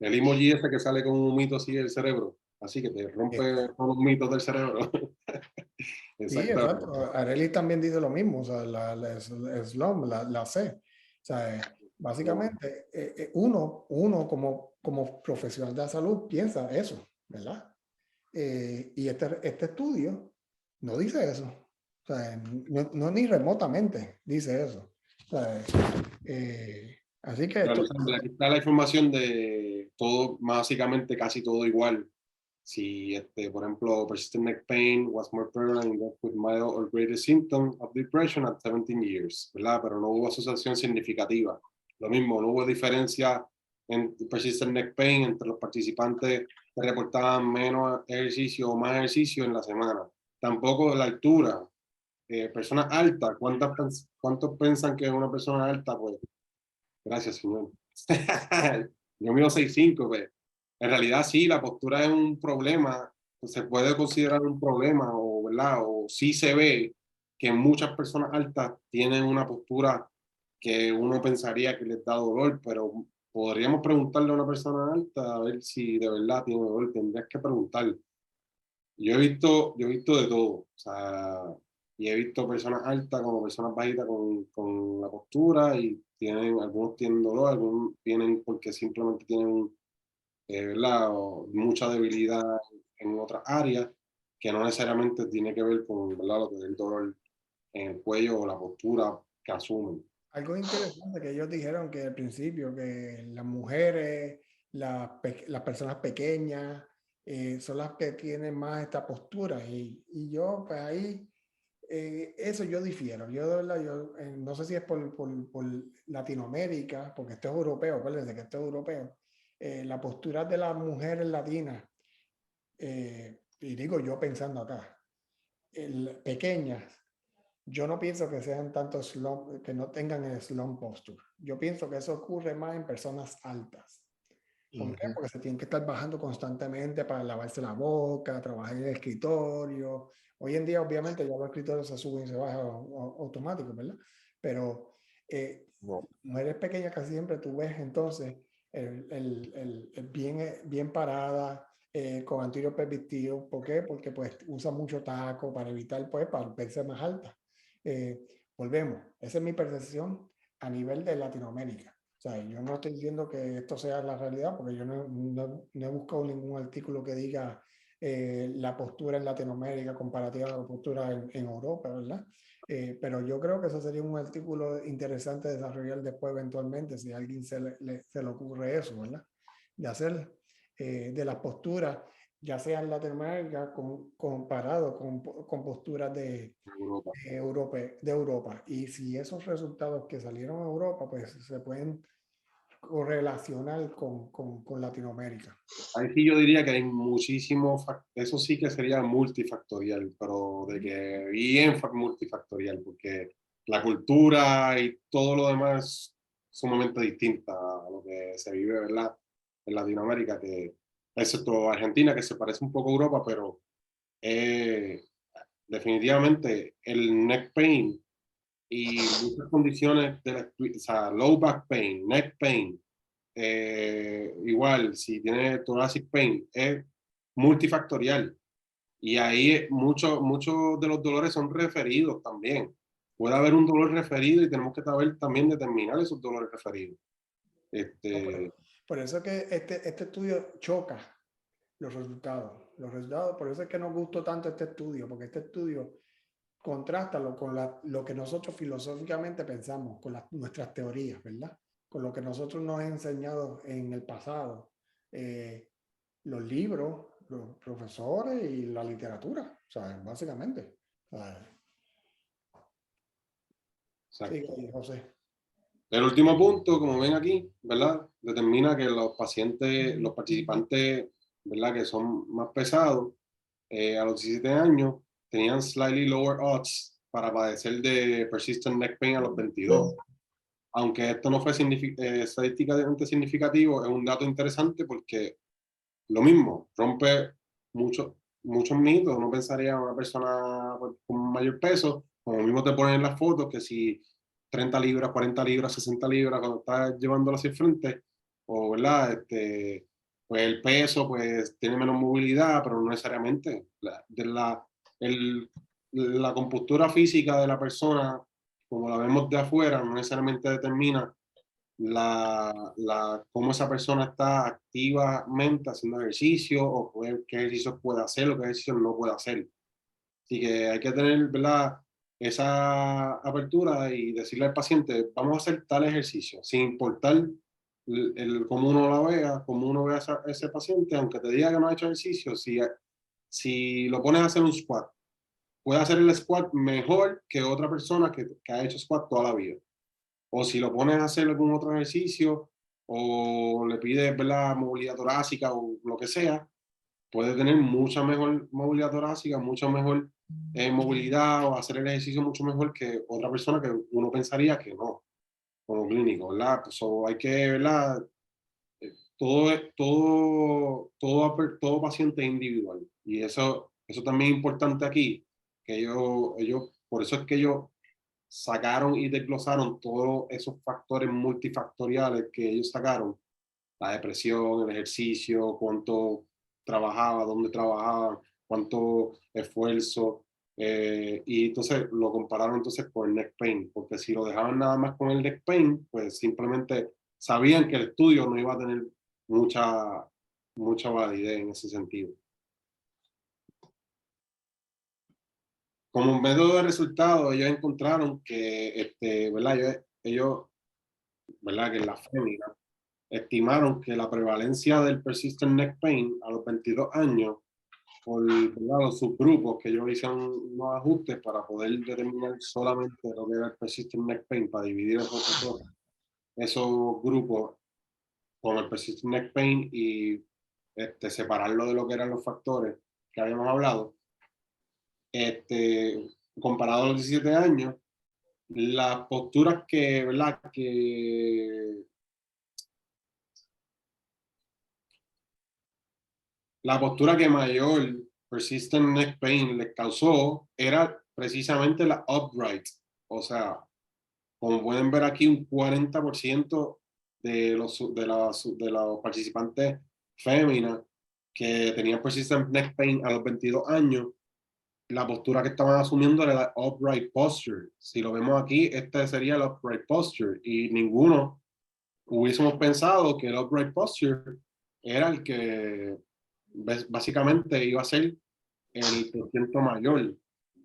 el emoji ese que sale con un mito así del cerebro, así que te rompe con los mitos del cerebro. Sí, Exacto. exacto. Arelis también dice lo mismo, o sea, la SLOM, la C. O sea, básicamente, uno como profesional de la salud piensa eso, ¿verdad? Y este estudio no dice eso. O sea, no ni remotamente dice eso. O sea, así que esto, Aquí está la información de todo, básicamente casi todo igual. Si, por ejemplo, persistent neck pain was more prevalent in those with mild or greater symptoms of depression at 17 years, ¿verdad? Pero no hubo asociación significativa. Lo mismo, no hubo diferencia en persistent neck pain entre los participantes que reportaban menos ejercicio o más ejercicio en la semana. Tampoco la altura. Personas altas, ¿cuántos piensan que una persona alta? Pues, gracias, señor. Yo mido 6'5", pues. En realidad sí, la postura es un problema, se puede considerar un problema, o, ¿verdad? O sí se ve que muchas personas altas tienen una postura que uno pensaría que les da dolor, pero podríamos preguntarle a una persona alta a ver si de verdad tiene dolor, tendrías que preguntar. Yo he visto de todo, o sea, y he visto personas altas como personas bajitas con la postura y algunos tienen dolor, algunos tienen porque simplemente tienen, ¿verdad? Mucha debilidad en otras áreas que no necesariamente tiene que ver con, ¿verdad? Lo que es el dolor en el cuello o la postura que asumen. algo interesante que ellos dijeron que al principio, que las mujeres, las personas pequeñas, son las que tienen más esta postura. Y yo, pues ahí, eso yo difiero. Yo, de verdad, no sé si es por Latinoamérica, porque esto es europeo, acuérdense que esto es europeo. La postura de las mujeres latinas, y digo yo pensando acá, pequeñas, yo no pienso que sean tanto slump, que no tengan el slump posture. Yo pienso que eso ocurre más en personas altas. ¿Por qué? Porque se tienen que estar bajando constantemente para lavarse la boca, trabajar en el escritorio. Hoy en día, obviamente, ya los escritorios se suben y se bajan automáticos, ¿verdad? Pero mujeres pequeñas casi siempre tú ves entonces bien parada, con anterior permitido. ¿Por qué? Porque pues usa mucho taco para evitar, pues, para verse más alta. Eh, Volvemos. Esa es mi percepción a nivel de Latinoamérica. O sea, yo no estoy diciendo que esto sea la realidad porque yo no he buscado ningún artículo que diga la postura en Latinoamérica comparativa a la postura en Europa, ¿verdad? Pero yo creo que eso sería un artículo interesante de desarrollar después eventualmente, si a alguien se le ocurre eso, ¿verdad? De hacer de las posturas, ya sea en Latinoamérica comparado con posturas de Europa. Y si esos resultados que salieron a Europa, pues se pueden correlacionar con Latinoamérica. Ahí sí yo diría que hay muchísimo, eso sí que sería multifactorial, pero de que bien multifactorial, porque la cultura y todo lo demás es sumamente distinta a lo que se vive, ¿verdad? En Latinoamérica, que excepto Argentina, que se parece un poco a Europa, pero definitivamente el neck pain y muchas condiciones o sea, low back pain, neck pain, igual, si tiene thoracic pain, es multifactorial. Y ahí muchos de los dolores son referidos también. Puede haber un dolor referido y tenemos que saber también determinar esos dolores referidos. Por eso es que este estudio choca los resultados. Por eso es que nos gustó tanto este estudio, porque este estudio contrasta con lo que nosotros filosóficamente pensamos, con nuestras teorías, ¿verdad? Con lo que nosotros nos han enseñado en el pasado, los libros, los profesores y la literatura, ¿sabes? Básicamente. ¿Sabes? Sí, José. El último punto, como ven aquí, ¿verdad? Determina que los participantes, ¿verdad? Que son más pesados, a los 17 años, tenían slightly lower odds para padecer de persistent neck pain a los 22. Aunque esto no fue estadísticamente significativo, es un dato interesante porque lo mismo, rompe muchos mitos. Uno pensaría en una persona con mayor peso, como mismo te ponen en las fotos, que si 30 libras, 40 libras, 60 libras, cuando estás llevándolo hacia el frente, o verdad, pues el peso pues tiene menos movilidad, pero no necesariamente. La compostura física de la persona, como la vemos de afuera, no necesariamente determina cómo esa persona está activamente haciendo ejercicio o qué ejercicios puede hacer o qué ejercicios no puede hacer. Así que hay que tener, ¿verdad?, esa apertura y decirle al paciente, vamos a hacer tal ejercicio, sin importar cómo uno la vea, cómo uno vea a ese paciente, aunque te diga que no ha hecho ejercicio, si lo pones a hacer un squat, puede hacer el squat mejor que otra persona que ha hecho squat toda la vida. O si lo pones a hacer algún otro ejercicio o le pides, ¿verdad?, movilidad torácica o lo que sea, puede tener mucha mejor movilidad torácica, mucha mejor movilidad o hacer el ejercicio mucho mejor que otra persona que uno pensaría que no, como clínico, ¿verdad? Pues hay que, ¿verdad? Todo paciente es individual. Y eso también es importante aquí, que por eso es que ellos sacaron y desglosaron todos esos factores multifactoriales que ellos sacaron, la depresión, el ejercicio, cuánto trabajaba, dónde trabajaba, cuánto esfuerzo, y entonces lo compararon entonces con el neck pain, porque si lo dejaban nada más con el neck pain, pues simplemente sabían que el estudio no iba a tener mucha validez en ese sentido. Como un método de resultado, ellos encontraron que, ¿verdad? Ellos, ¿verdad? Que en la fémina estimaron que la prevalencia del persistent neck pain a los 22 años, por, ¿verdad?, los subgrupos que ellos hicieron unos ajustes para poder determinar solamente lo que era el persistent neck pain, para dividir esos grupos con el persistent neck pain y separarlo de lo que eran los factores que habíamos hablado. Comparado a los 17 años, las posturas que, ¿verdad?, la postura que mayor persistent neck pain les causó era precisamente la upright. O sea, como pueden ver aquí, un 40% de los participantes féminas que tenían persistent neck pain a los 22 años, la postura que estaban asumiendo era la upright posture. Si lo vemos aquí, este sería el upright posture, y ninguno hubiésemos pensado que el upright posture era el que básicamente iba a ser el porciento mayor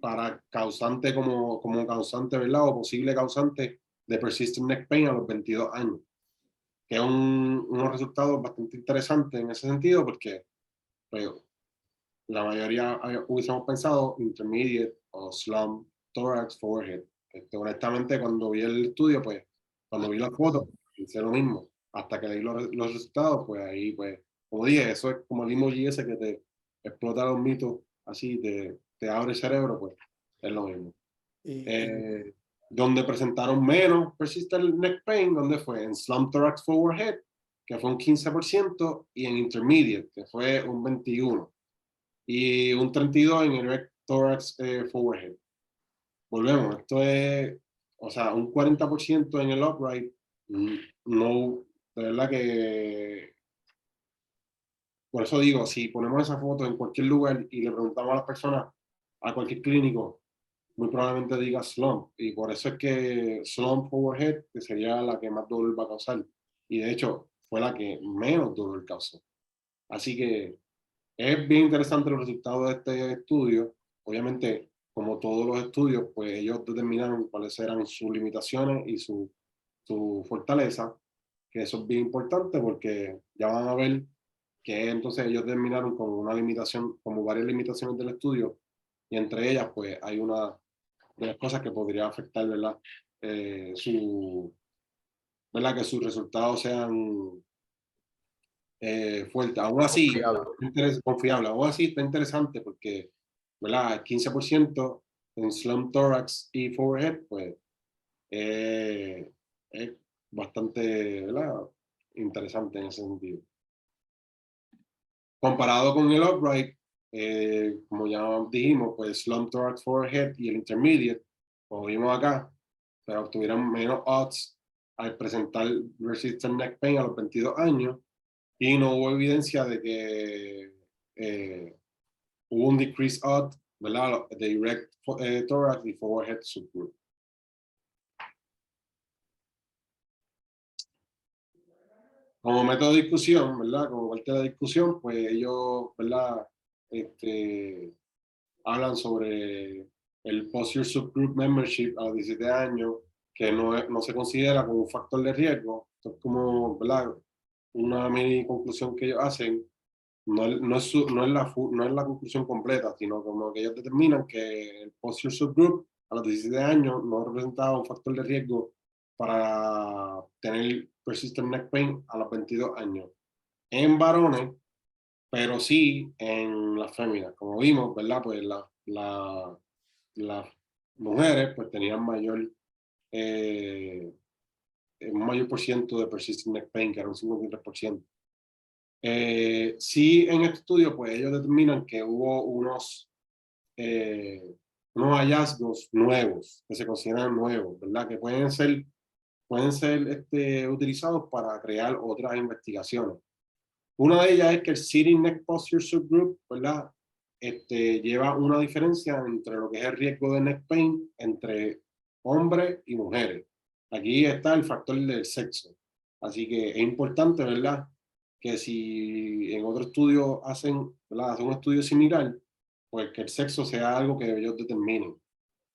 para causante como causante, ¿verdad? O posible causante de persistent neck pain a los 22 años. Que es unos resultados bastante interesantes en ese sentido porque pues, la mayoría hubiésemos pensado intermediate o slump thorax forehead. Honestamente, cuando vi el estudio, pues, cuando vi las fotos, hice lo mismo. Hasta que leí los resultados, pues ahí, pues, como dije, eso es como el emoji ese que te explota los mitos, así, te abre el cerebro, pues, es lo mismo. Donde presentaron menos persistent neck pain, ¿dónde fue? En slump thorax forward head, que fue un 15%, y en intermediate, que fue un 21%, y un 32% en el thorax forward head. Volvemos, esto es, o sea, un 40% en el upright, no, de verdad que, por eso digo, si ponemos esa foto en cualquier lugar y le preguntamos a las personas, a cualquier clínico, muy probablemente diga slump, y por eso es que slump overhead, que sería la que más dolor va a causar, y de hecho fue la que menos dolor causó. Así que es bien interesante los resultados de este estudio. Obviamente, como todos los estudios, pues ellos determinaron cuáles eran sus limitaciones y su fortaleza, que eso es bien importante porque ya van a ver que entonces ellos terminaron con una limitación, como varias limitaciones del estudio, y entre ellas, pues hay una de las cosas que podría afectar, ¿verdad? ¿Verdad? Que sus resultados sean fuertes. Aún así, confiable. Aún así está interesante porque, ¿verdad? El 15% en slump thorax y forehead, pues es bastante, ¿verdad? Interesante en ese sentido. Comparado con el upright, como ya dijimos, pues slump thorax forehead y el intermediate, como vimos acá, pero obtuvieron menos odds al presentar resistant neck pain a los 22 años y no hubo evidencia de que hubo un decreased odd, ¿verdad? De direct thorax y forehead subgroup. Como método de discusión, ¿verdad? Como parte de la discusión, pues ellos, ¿verdad? Hablan sobre el posture subgroup membership a los 17 años, que no se considera como un factor de riesgo. Esto es como, ¿verdad? Una mini conclusión que ellos hacen. No es la conclusión completa, sino como que ellos determinan que el posture subgroup a los 17 años no representaba un factor de riesgo para tener persistent neck pain a los 22 años en varones, pero sí en las féminas. Como vimos, ¿verdad? Pues las mujeres pues tenían un mayor por ciento de persistent neck pain, que era un 53%. Sí, en este estudio, pues ellos determinan que hubo unos hallazgos nuevos, que se consideran nuevos, ¿verdad? Que pueden ser utilizados para crear otras investigaciones. Una de ellas es que el Sitting Neck Posture Subgroup, ¿verdad? Lleva una diferencia entre lo que es el riesgo de neck pain entre hombres y mujeres. Aquí está el factor del sexo. Así que es importante, ¿verdad? Que si en otro estudio hacen un estudio similar, pues que el sexo sea algo que ellos determinen.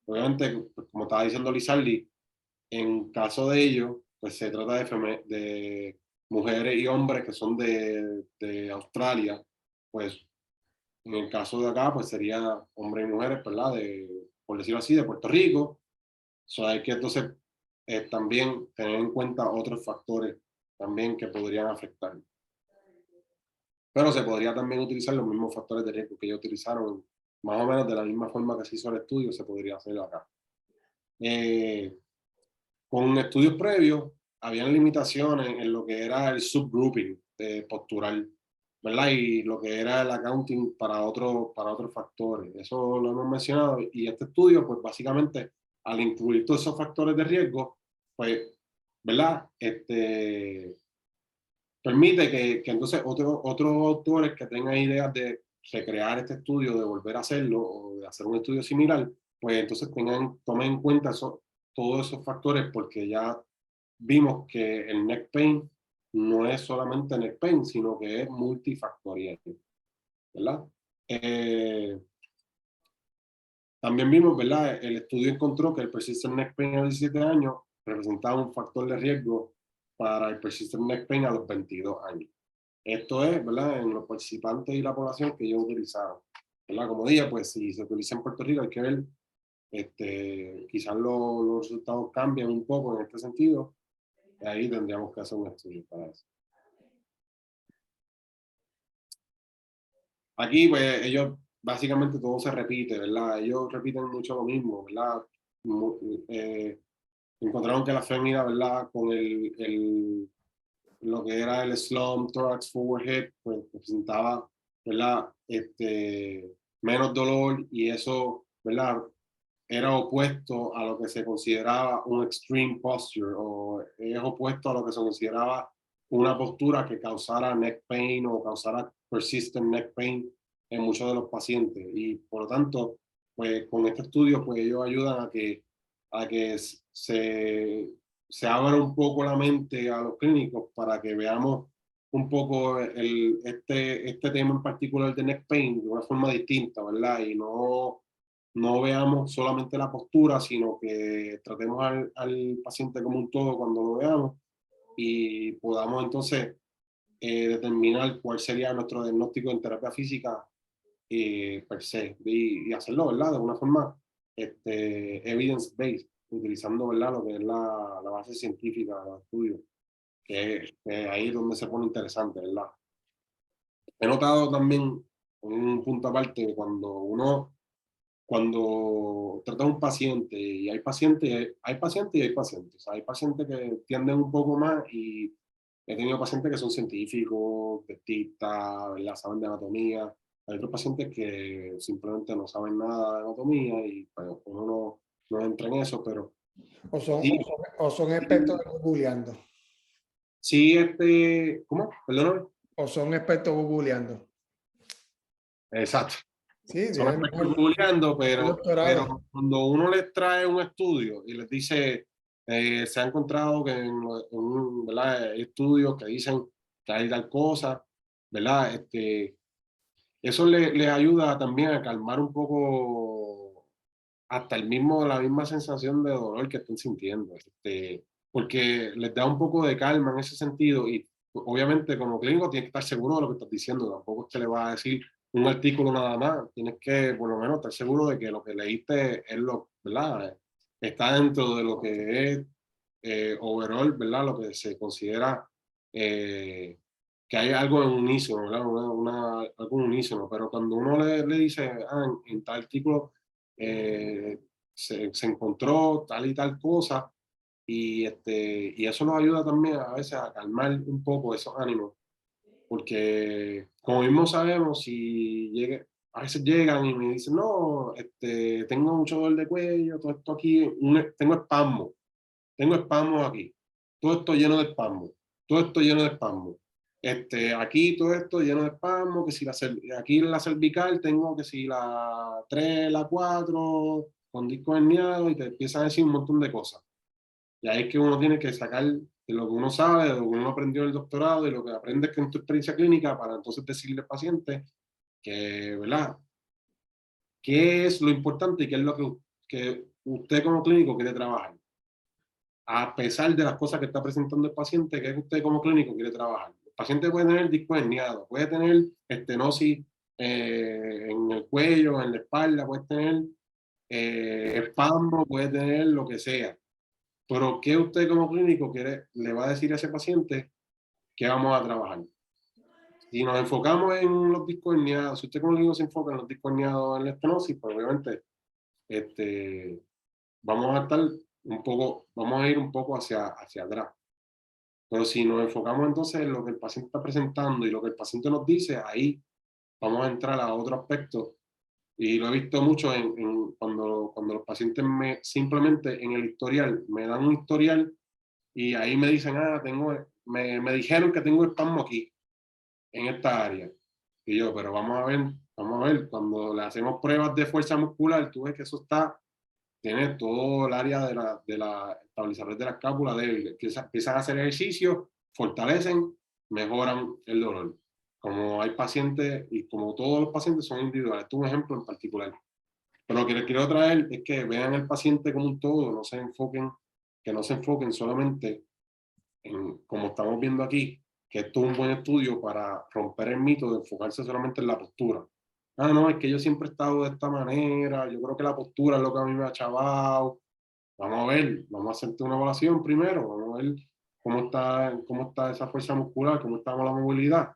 Obviamente, pues, como estaba diciendo Lizardi, en caso de ellos, pues se trata de mujeres y hombres que son de Australia, pues en el caso de acá, pues sería hombres y mujeres, ¿verdad? Por decirlo así, de Puerto Rico. Hay que entonces también tener en cuenta otros factores también que podrían afectar. Pero se podría también utilizar los mismos factores de riesgo que ellos utilizaron, más o menos de la misma forma que se hizo el estudio, se podría hacerlo acá. Con estudios previos, habían limitaciones en lo que era el subgrouping postural, ¿verdad? Y lo que era el accounting para otros factores. Eso lo hemos mencionado. Y este estudio, pues básicamente, al incluir todos esos factores de riesgo, pues, ¿verdad? Permite que entonces otros autores que tengan ideas de recrear este estudio, de volver a hacerlo o de hacer un estudio similar, pues entonces tomen en cuenta todos esos factores porque ya vimos que el neck pain no es solamente neck pain, sino que es multifactorial. ¿verdad? También vimos, ¿verdad? El estudio encontró que el persistent neck pain a los 17 años representaba un factor de riesgo para el persistent neck pain a los 22 años. Esto es, ¿verdad? En los participantes y la población que ellos utilizaron, ¿verdad? Como dije, pues si se utiliza en Puerto Rico hay que ver, quizás los resultados cambian un poco en este sentido, y ahí tendríamos que hacer un estudio para eso. Aquí, pues, ellos, básicamente todo se repite, ¿verdad? Ellos repiten mucho lo mismo, ¿verdad? Encontraron que la fémina, ¿verdad? Con lo que era el slump thorax forward head, pues presentaba, ¿verdad? Menos dolor y eso, ¿verdad? Era opuesto a lo que se consideraba un extreme posture o es opuesto a lo que se consideraba una postura que causara neck pain o causara persistent neck pain en muchos de los pacientes. Y por lo tanto, pues con este estudio, pues ellos ayudan a que se abra un poco la mente a los clínicos para que veamos un poco este tema en particular de neck pain de una forma distinta, ¿verdad? Y no veamos solamente la postura, sino que tratemos al paciente como un todo cuando lo veamos y podamos entonces determinar cuál sería nuestro diagnóstico en terapia física per se y hacerlo, ¿verdad? De una forma evidence-based, utilizando, ¿verdad? Lo que es la base científica del estudio, que ahí es donde se pone interesante, ¿verdad? He notado también, un punto aparte, cuando trata a un paciente, y hay pacientes y hay pacientes. O sea, hay pacientes que entienden un poco más y he tenido pacientes que son científicos, dentistas, ¿verdad? Saben de anatomía. Hay otros pacientes que simplemente no saben nada de anatomía y pues, uno no entra en eso, pero O son, sí, o son expertos googleando. sí, ¿cómo? Perdón. O son expertos googleando. Exacto. Sí, Son tienen expertos googleando, el doctorado. pero cuando uno les trae un estudio y les dice, se ha encontrado que ¿verdad? Hay estudios que dicen que hay tal cosa, ¿verdad? Eso les ayuda también a calmar un poco hasta la misma sensación de dolor que están sintiendo, porque les da un poco de calma en ese sentido y obviamente como clínico tienes que estar seguro de lo que estás diciendo, tampoco te le va a decir un artículo nada más, tienes que por lo menos estar seguro de que lo que leíste es ¿verdad? Está dentro de lo que es overall, ¿verdad? Lo que se considera que hay algo en unísono, ¿verdad? Algo en unísono, pero cuando uno le dice, en tal artículo eh, se encontró tal y tal cosa, y eso nos ayuda también a veces a calmar un poco esos ánimos, porque como mismo sabemos, a veces llegan y me dicen, no, tengo mucho dolor de cuello, todo esto aquí, tengo espasmos aquí, todo esto lleno de espasmos, todo esto lleno de espasmos. Aquí todo esto lleno de espasmos, que si aquí en la cervical tengo que si la 3 la 4 con disco herniado y te empiezan a decir un montón de cosas. Y ahí es que uno tiene que sacar de lo que uno sabe, de lo que uno aprendió en el doctorado, de lo que aprendes en tu experiencia clínica para entonces decirle al paciente que, ¿verdad? ¿Qué es lo importante y qué es lo que usted como clínico quiere trabajar? A pesar de las cosas que está presentando el paciente, que usted como clínico quiere trabajar. El paciente puede tener disco herniado, puede tener estenosis en el cuello, en la espalda, puede tener espasmo, puede tener lo que sea. Pero ¿qué usted como clínico le va a decir a ese paciente que vamos a trabajar? Si nos enfocamos en los discos herniados, si usted como clínico se enfoca en los discos herniados en la estenosis, pues obviamente este, vamos a ir un poco hacia atrás. Pero si nos enfocamos entonces en lo que el paciente está presentando y lo que el paciente nos dice, ahí vamos a entrar a otro aspecto. Y lo he visto mucho cuando los pacientes simplemente en el historial me dan un historial y ahí me dicen, me dijeron que tengo espasmo aquí, en esta área. Y yo, pero vamos a ver, cuando le hacemos pruebas de fuerza muscular, tú ves que eso tiene todo el área de la estabilizadores de la escápula débil. Empiezan a hacer ejercicio, fortalecen, mejoran el dolor. como hay pacientes y como todos los pacientes son individuales. Esto es un ejemplo en particular. Pero lo que les quiero traer es que vean el paciente como un todo, que no se enfoquen solamente en, como estamos viendo aquí, que esto es un buen estudio para romper el mito de enfocarse solamente en la postura. Ah, no, es que yo siempre he estado de esta manera, yo creo que la postura es lo que a mí me ha chavado. Vamos a ver, vamos a hacerte una evaluación primero, vamos a ver cómo está esa fuerza muscular, cómo está la movilidad.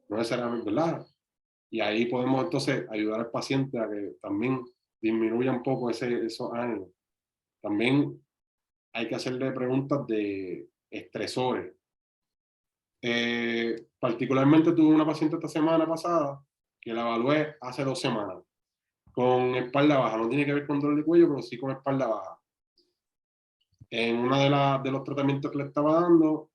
No necesariamente, ¿verdad? Y ahí podemos entonces ayudar al paciente a que también disminuya un poco esos ánimos. También hay que hacerle preguntas de estresores. Particularmente tuve una paciente esta semana pasada que la evalué hace 2 semanas con espalda baja. No tiene que ver con dolor de cuello, pero sí con espalda baja. En uno de los tratamientos que le estaba dando,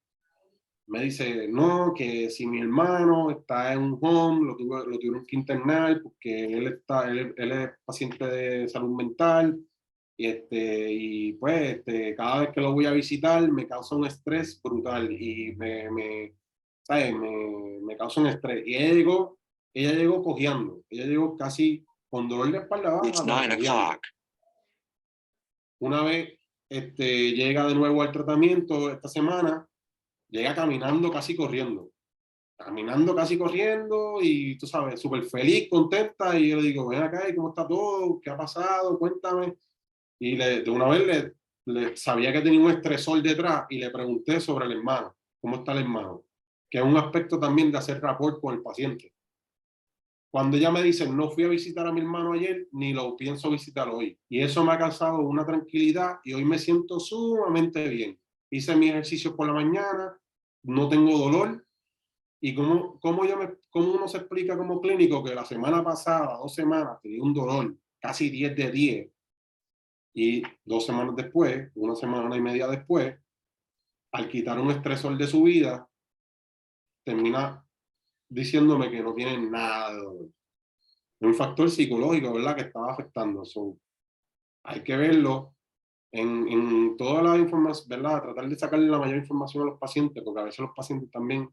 me dice, no, que si mi hermano está en un home, lo tuvieron que internar porque él es paciente de salud mental y pues cada vez que lo voy a visitar me causa un estrés brutal y ¿sabes? Me causa un estrés. Y ella llegó cojeando, ella llegó casi con dolor de espalda baja, It's pero 9 cojeando. o'clock. Una vez llega de nuevo al tratamiento esta semana, llega caminando casi corriendo y tú sabes, súper feliz, contenta y yo le digo, ven acá, ¿y cómo está todo? ¿Qué ha pasado? Cuéntame. Y de una vez sabía que tenía un estresor detrás y le pregunté sobre el hermano, ¿cómo está el hermano? Que es un aspecto también de hacer rapport con el paciente. Cuando ella me dice, no fui a visitar a mi hermano ayer, ni lo pienso visitar hoy. Y eso me ha causado una tranquilidad y hoy me siento sumamente bien. Hice mi ejercicio por la mañana, no tengo dolor. ¿Y cómo uno se explica como clínico que la semana pasada, 2 semanas, tenía un dolor casi 10 de 10 y 2 semanas después, una semana y media después, al quitar un estresor de su vida, termina diciéndome que no tiene nada de dolor? Es un factor psicológico, ¿verdad? Que estaba afectando. So, hay que verlo en toda la información, ¿verdad? Tratar de sacarle la mayor información a los pacientes, porque a veces los pacientes también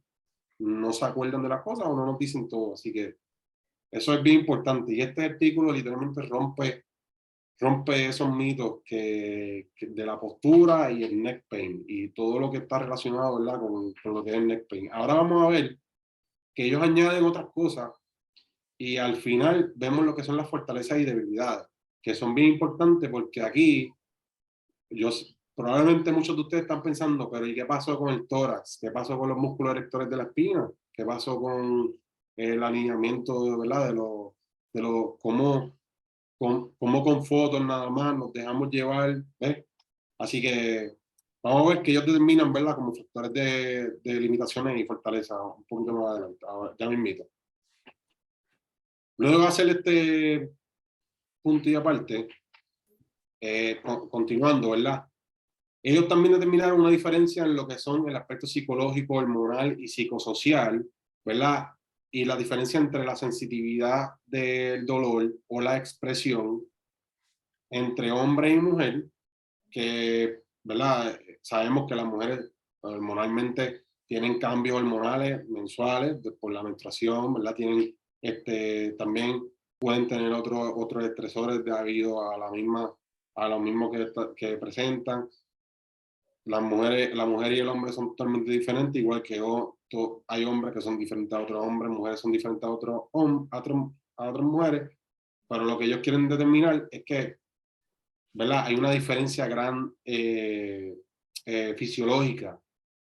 no se acuerdan de las cosas o no nos dicen todo. Así que eso es bien importante. Y este artículo literalmente rompe esos mitos de la postura y el neck pain y todo lo que está relacionado, ¿verdad? Con lo que es el neck pain. Ahora vamos a ver que ellos añaden otras cosas y al final vemos lo que son las fortalezas y debilidades, que son bien importantes porque aquí yo, probablemente muchos de ustedes están pensando, pero ¿y qué pasó con el tórax? ¿Qué pasó con los músculos erectores de la espina? ¿Qué pasó con el alineamiento, ¿verdad? Cómo con fotos nada más nos dejamos llevar, ¿ves? Así que vamos a ver que ellos determinan, ¿verdad? Como factores de limitaciones y fortaleza un poquito más adelante. Ahora, ya me invito. Luego de hacer este punto y aparte, continuando, ¿verdad? Ellos también determinaron una diferencia en lo que son el aspecto psicológico, hormonal y psicosocial, ¿verdad? Y la diferencia entre la sensitividad del dolor o la expresión entre hombre y mujer, que, ¿verdad? Sabemos que las mujeres hormonalmente tienen cambios hormonales mensuales por la menstruación, ¿verdad? Tienen, también pueden tener otros estresores debido a lo mismo que presentan. La mujer y el hombre son totalmente diferentes, igual que hay hombres que son diferentes a otros hombres, mujeres son diferentes a otras mujeres, pero lo que ellos quieren determinar es que, ¿verdad? Hay una diferencia gran fisiológica,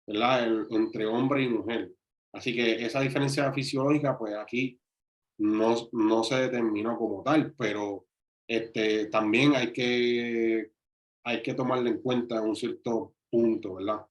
¿verdad? Entre hombre y mujer. Así que esa diferencia fisiológica, pues aquí no se determinó como tal, pero también hay que tomarlo en cuenta en un cierto punto, ¿verdad?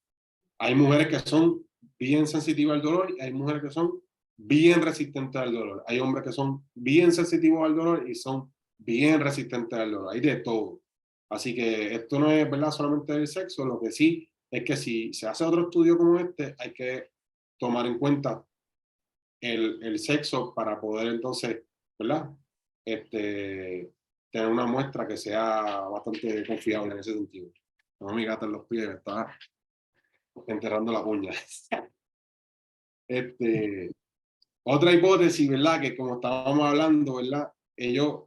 Hay mujeres que son bien sensitivas al dolor y hay mujeres que son bien resistentes al dolor. Hay hombres que son bien sensitivos al dolor y son bien resistentes al dolor. Hay de todo. Así que esto no es, ¿verdad?, solamente del sexo. Lo que sí es que si se hace otro estudio como este, hay que tomar en cuenta el sexo para poder entonces, ¿verdad? Tener una muestra que sea bastante confiable en ese sentido. No, mi gata en los pies está enterrando las uñas. Otra hipótesis, ¿verdad? Que como estábamos hablando, ¿verdad? Ellos,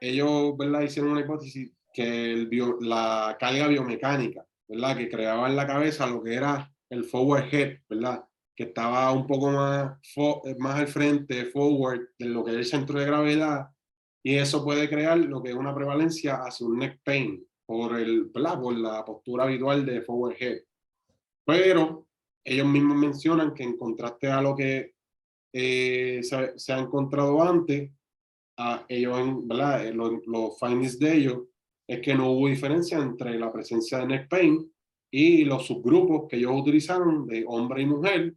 ¿verdad? Hicieron una hipótesis que la carga biomecánica, ¿verdad? Que creaba en la cabeza lo que era el forward head, ¿verdad? Que estaba un poco más al frente, forward, de lo que es el centro de gravedad, y eso puede crear lo que es una prevalencia hacia un neck pain, ¿verdad? Por la postura habitual de forward head. Pero ellos mismos mencionan que en contraste a lo que se ha encontrado antes, ellos, ¿verdad? Los findings de ellos es que no hubo diferencia entre la presencia de neck pain y los subgrupos que ellos utilizaron de hombre y mujer,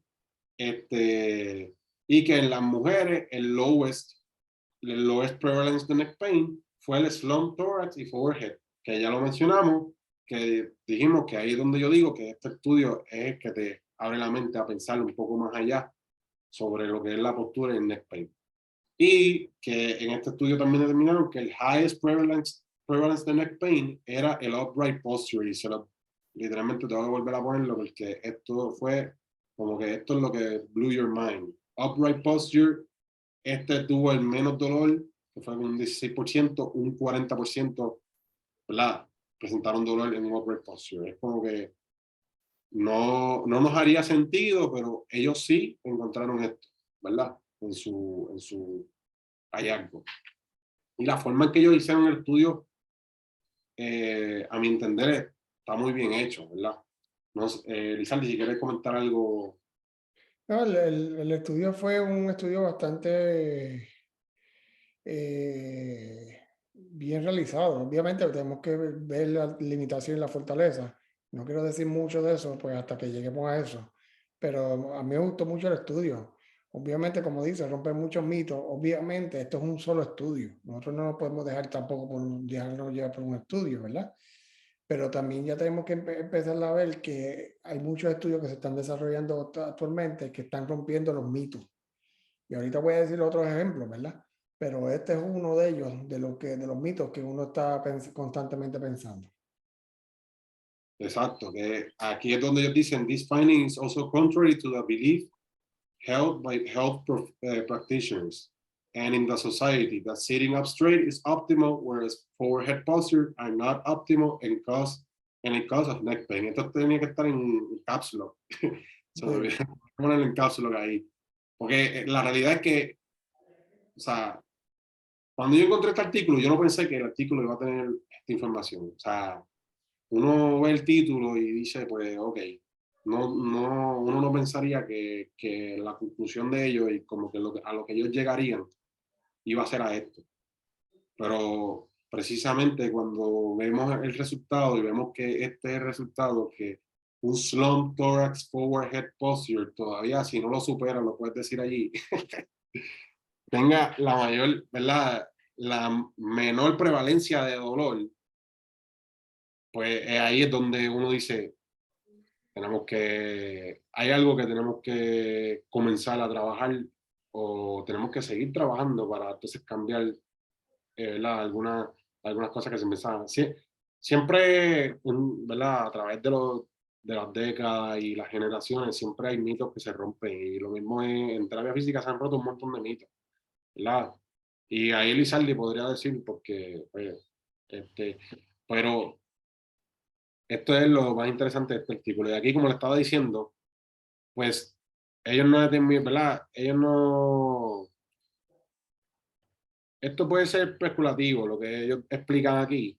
y que en las mujeres el lowest prevalence de neck pain fue el slump thorax y forward head, que ya lo mencionamos, que dijimos que ahí es donde yo digo que este estudio es el que te abre la mente a pensar un poco más allá sobre lo que es la postura en neck pain. Y que en este estudio también determinaron que el highest prevalence de neck pain era el upright posture. Y literalmente tengo que volver a ponerlo porque esto fue como que esto es lo que blew your mind. Upright posture, tuvo el menos dolor, que fue con un 16%, un 40%, ¿verdad? Presentaron dolor en un upright posture. Es como que no nos haría sentido, pero ellos sí encontraron esto, ¿verdad? En su hallazgo. Y la forma en que ellos hicieron el estudio, a mi entender, está muy bien hecho, ¿verdad? No sé, Lizardi, si quieres comentar algo. No, el estudio fue un estudio bastante bien realizado. Obviamente tenemos que ver la limitación y la fortaleza. No quiero decir mucho de eso, pues hasta que lleguemos a eso. Pero a mí me gustó mucho el estudio. Obviamente, como dice, rompe muchos mitos. Obviamente, esto es un solo estudio. Nosotros no nos podemos dejar tampoco dejarnos llevar por un estudio, ¿verdad? Pero también ya tenemos que empezar a ver que hay muchos estudios que se están desarrollando actualmente que están rompiendo los mitos. Y ahorita voy a decir otros ejemplos, ¿verdad? Pero este es uno de ellos, de los mitos que uno está constantemente pensando. Exacto, que aquí es donde ellos dicen, this finding is also contrary to the belief held by health practitioners and in the society that sitting up straight is optimal, whereas forward head posture are not optimal and it causes neck pain. Esto tenía que estar en cápsula. Se me Sí. olvidó ponerlo en cápsula ahí. Porque la realidad es que, o sea, cuando yo encontré este artículo, yo no pensé que el artículo iba a tener esta información. O sea, uno ve el título y dice, pues, ok, uno no pensaría que la conclusión de ellos y como que a lo que ellos llegarían iba a ser a esto. Pero precisamente cuando vemos el resultado y vemos que este es el resultado, que un slump thorax forward head posture, todavía si no lo supera, lo puedes decir allí, tenga la mayor, ¿verdad? La menor prevalencia de dolor, pues ahí es donde uno dice, hay algo que tenemos que comenzar a trabajar o tenemos que seguir trabajando para entonces cambiar, ¿verdad? Algunas cosas que se empezaban. Siempre, ¿verdad? A través de las décadas y las generaciones, siempre hay mitos que se rompen y lo mismo en terapia física se han roto un montón de mitos, ¿verdad? Y ahí Lizardi podría decir, porque, pues, pero esto es lo más interesante de este artículo. Y aquí, como le estaba diciendo, pues ellos no determinan, ¿verdad? Ellos no. Esto puede ser especulativo, lo que ellos explican aquí,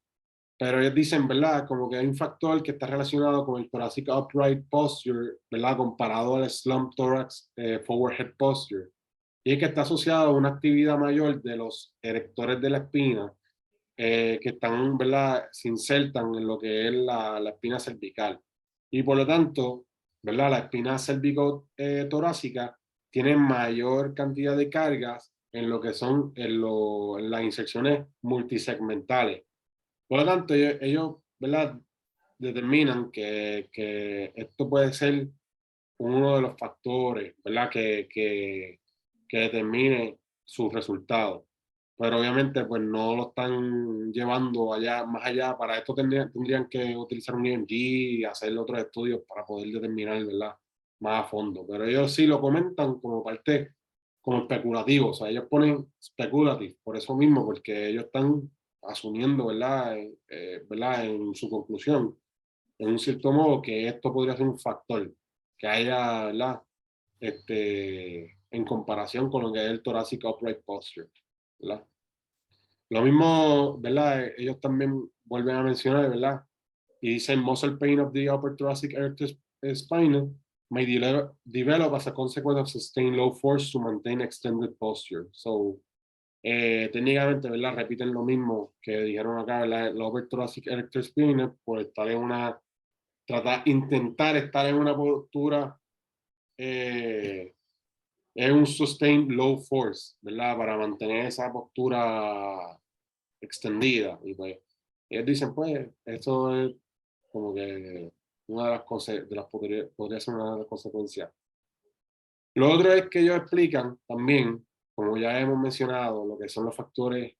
pero ellos dicen, ¿verdad? Como que hay un factor que está relacionado con el thoracic upright posture, ¿verdad? Comparado al slump thorax forward head posture. Y es que está asociado a una actividad mayor de los erectores de la espina, que están, ¿verdad? Se insertan en lo que es la espina cervical. Y por lo tanto, ¿verdad? La espina cérvico-torácica tiene mayor cantidad de cargas en lo que son en las inserciones multisegmentales. Por lo tanto, ellos, ¿verdad? Determinan que esto puede ser uno de los factores, ¿verdad? Que determine sus resultados. Pero obviamente, pues no lo están llevando allá, más allá. Para esto tendrían que utilizar un EMG y hacer otros estudios para poder determinar, ¿verdad? Más a fondo. Pero ellos sí lo comentan como especulativo, o sea, ellos ponen speculative, por eso mismo, porque ellos están asumiendo, ¿verdad? ¿Verdad? En su conclusión, en un cierto modo, que esto podría ser un factor que haya, ¿verdad? En comparación con lo que es el thoracic upright posture, ¿verdad? Lo mismo, ¿verdad? Ellos también vuelven a mencionar, ¿verdad? Y dicen muscle pain of the upper thoracic erector spine may develop as a consequence of sustained low force to maintain extended posture. So, técnicamente, ¿verdad? Repiten lo mismo que dijeron acá, ¿verdad? El upper thoracic erector spine, por estar en una, intentar estar en una postura, es un sustained low force, ¿verdad? Para mantener esa postura extendida. Y pues, ellos dicen, pues, eso es como que una de las cosas, podría ser una de las consecuencias. Lo otro es que ellos explican también, como ya hemos mencionado, lo que son los factores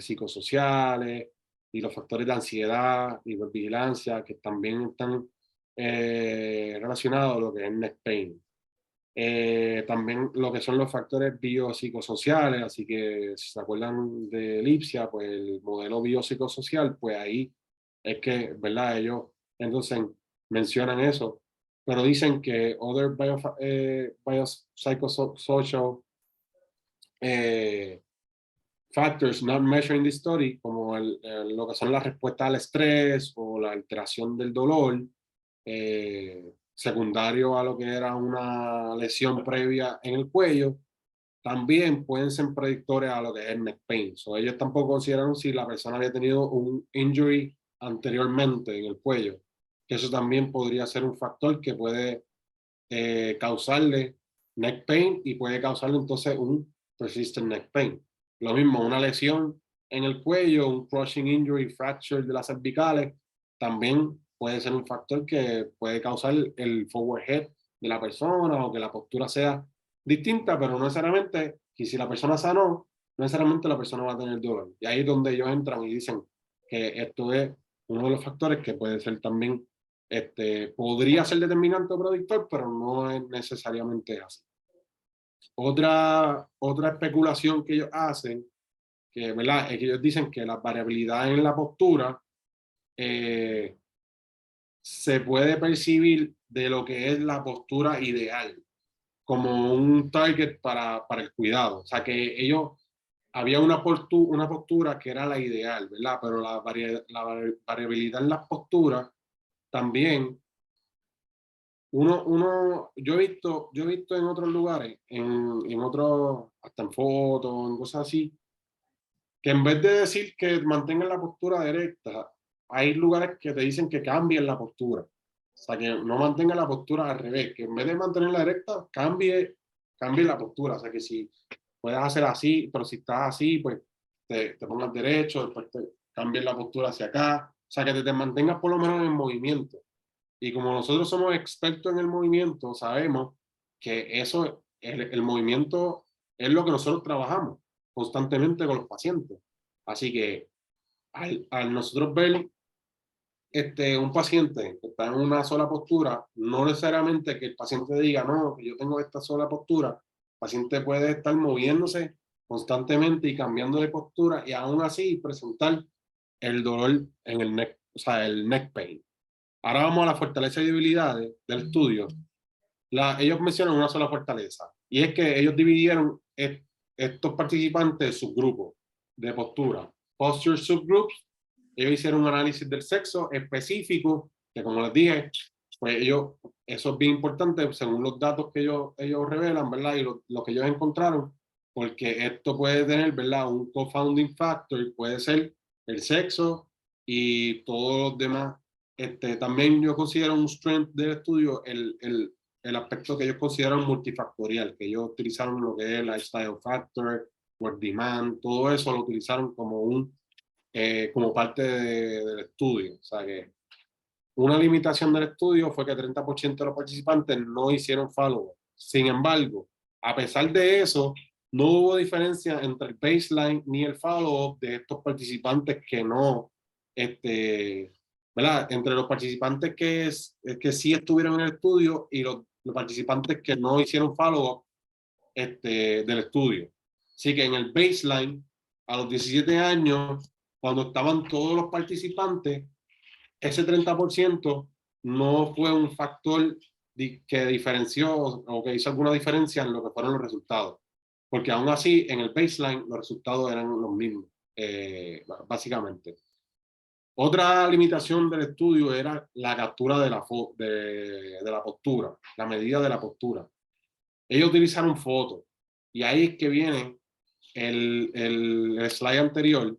psicosociales y los factores de ansiedad y vigilancia, que también están relacionados a lo que es neck pain. También lo que son los factores biopsicosociales, así que si se acuerdan de Lipsia, pues el modelo biopsicosocial, pues ahí es que, ¿verdad? Ellos entonces mencionan eso, pero dicen que other biopsychosocial factors not measured in the study, como lo que son las respuestas al estrés o la alteración del dolor, secundario a lo que era una lesión previa en el cuello, también pueden ser predictores a lo que es el neck pain. So, ellos tampoco consideran si la persona había tenido un injury anteriormente en el cuello, que eso también podría ser un factor que puede causarle neck pain y puede causarle entonces un persistent neck pain. Lo mismo, una lesión en el cuello, un crushing injury, fracture de las cervicales, también puede ser un factor que puede causar el forward head de la persona o que la postura sea distinta, pero no necesariamente, y si la persona sanó, no necesariamente la persona va a tener dolor. Y ahí es donde ellos entran y dicen que esto es uno de los factores que puede ser también, podría ser determinante o predictor, pero no es necesariamente así. Otra especulación que ellos hacen, que, ¿verdad? Es que ellos dicen que la variabilidad en la postura se puede percibir de lo que es la postura ideal, como un target para el cuidado. O sea, que ellos, había una postura que era la ideal, ¿verdad? Pero la variabilidad en las posturas también, yo he visto en otros lugares, en otros, hasta en fotos, en cosas así, que en vez de decir que mantengan la postura directa, hay lugares que te dicen que cambien la postura. O sea, que no mantengan la postura al revés, que en vez de mantenerla directa, cambie la postura. O sea, que si puedes hacer así, pero si estás así, pues te pongas derecho, después te cambies la postura hacia acá. O sea, que te mantengas por lo menos en movimiento. Y como nosotros somos expertos en el movimiento, sabemos que eso, el movimiento es lo que nosotros trabajamos constantemente con los pacientes. Así que al nosotros ver un paciente que está en una sola postura, no necesariamente que el paciente diga, no, que yo tengo esta sola postura, el paciente puede estar moviéndose constantemente y cambiando de postura y aún así presentar el dolor en el neck, o sea, el neck pain. Ahora vamos a la fortaleza y debilidades del estudio. Ellos mencionan una sola fortaleza y es que ellos dividieron estos participantes en subgrupos de postura. Posture subgroups, ellos hicieron un análisis del sexo específico, que como les dije, pues eso es bien importante según los datos que ellos revelan, ¿verdad? Y lo que ellos encontraron, porque esto puede tener, ¿verdad? Un confounding factor, puede ser el sexo y todos los demás. También yo considero un strength del estudio el aspecto que ellos consideran multifactorial, que ellos utilizaron lo que es el lifestyle factor, work demand, todo eso lo utilizaron como parte del estudio. O sea que una limitación del estudio fue que 30% de los participantes no hicieron follow-up. Sin embargo, a pesar de eso, no hubo diferencia entre el baseline ni el follow-up de estos participantes que no, ¿verdad? Entre los participantes que sí estuvieron en el estudio y los participantes que no hicieron follow-up, del estudio. Así que en el baseline, a los 17 años, cuando estaban todos los participantes, ese 30% no fue un factor que diferenció o que hizo alguna diferencia en lo que fueron los resultados. Porque aún así, en el baseline, los resultados eran los mismos, básicamente. Otra limitación del estudio era la captura de la postura, la medida de la postura. Ellos utilizaron fotos y ahí es que viene el slide anterior,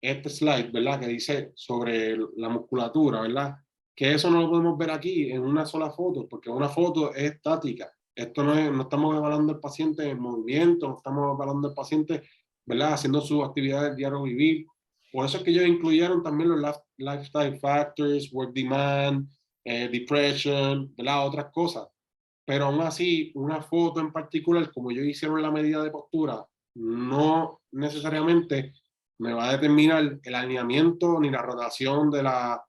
este slide, ¿verdad? Que dice sobre la musculatura, ¿verdad? Que eso no lo podemos ver aquí en una sola foto, porque una foto es estática. Esto no estamos evaluando al paciente en movimiento, no estamos evaluando al paciente, ¿verdad? Haciendo sus actividades diario vivir. Por eso es que ellos incluyeron también los lifestyle factors, work demand, depression, ¿verdad? Otras cosas. Pero aún así, una foto en particular, como ellos hicieron la medida de postura, no necesariamente me va a determinar el alineamiento ni la rotación de la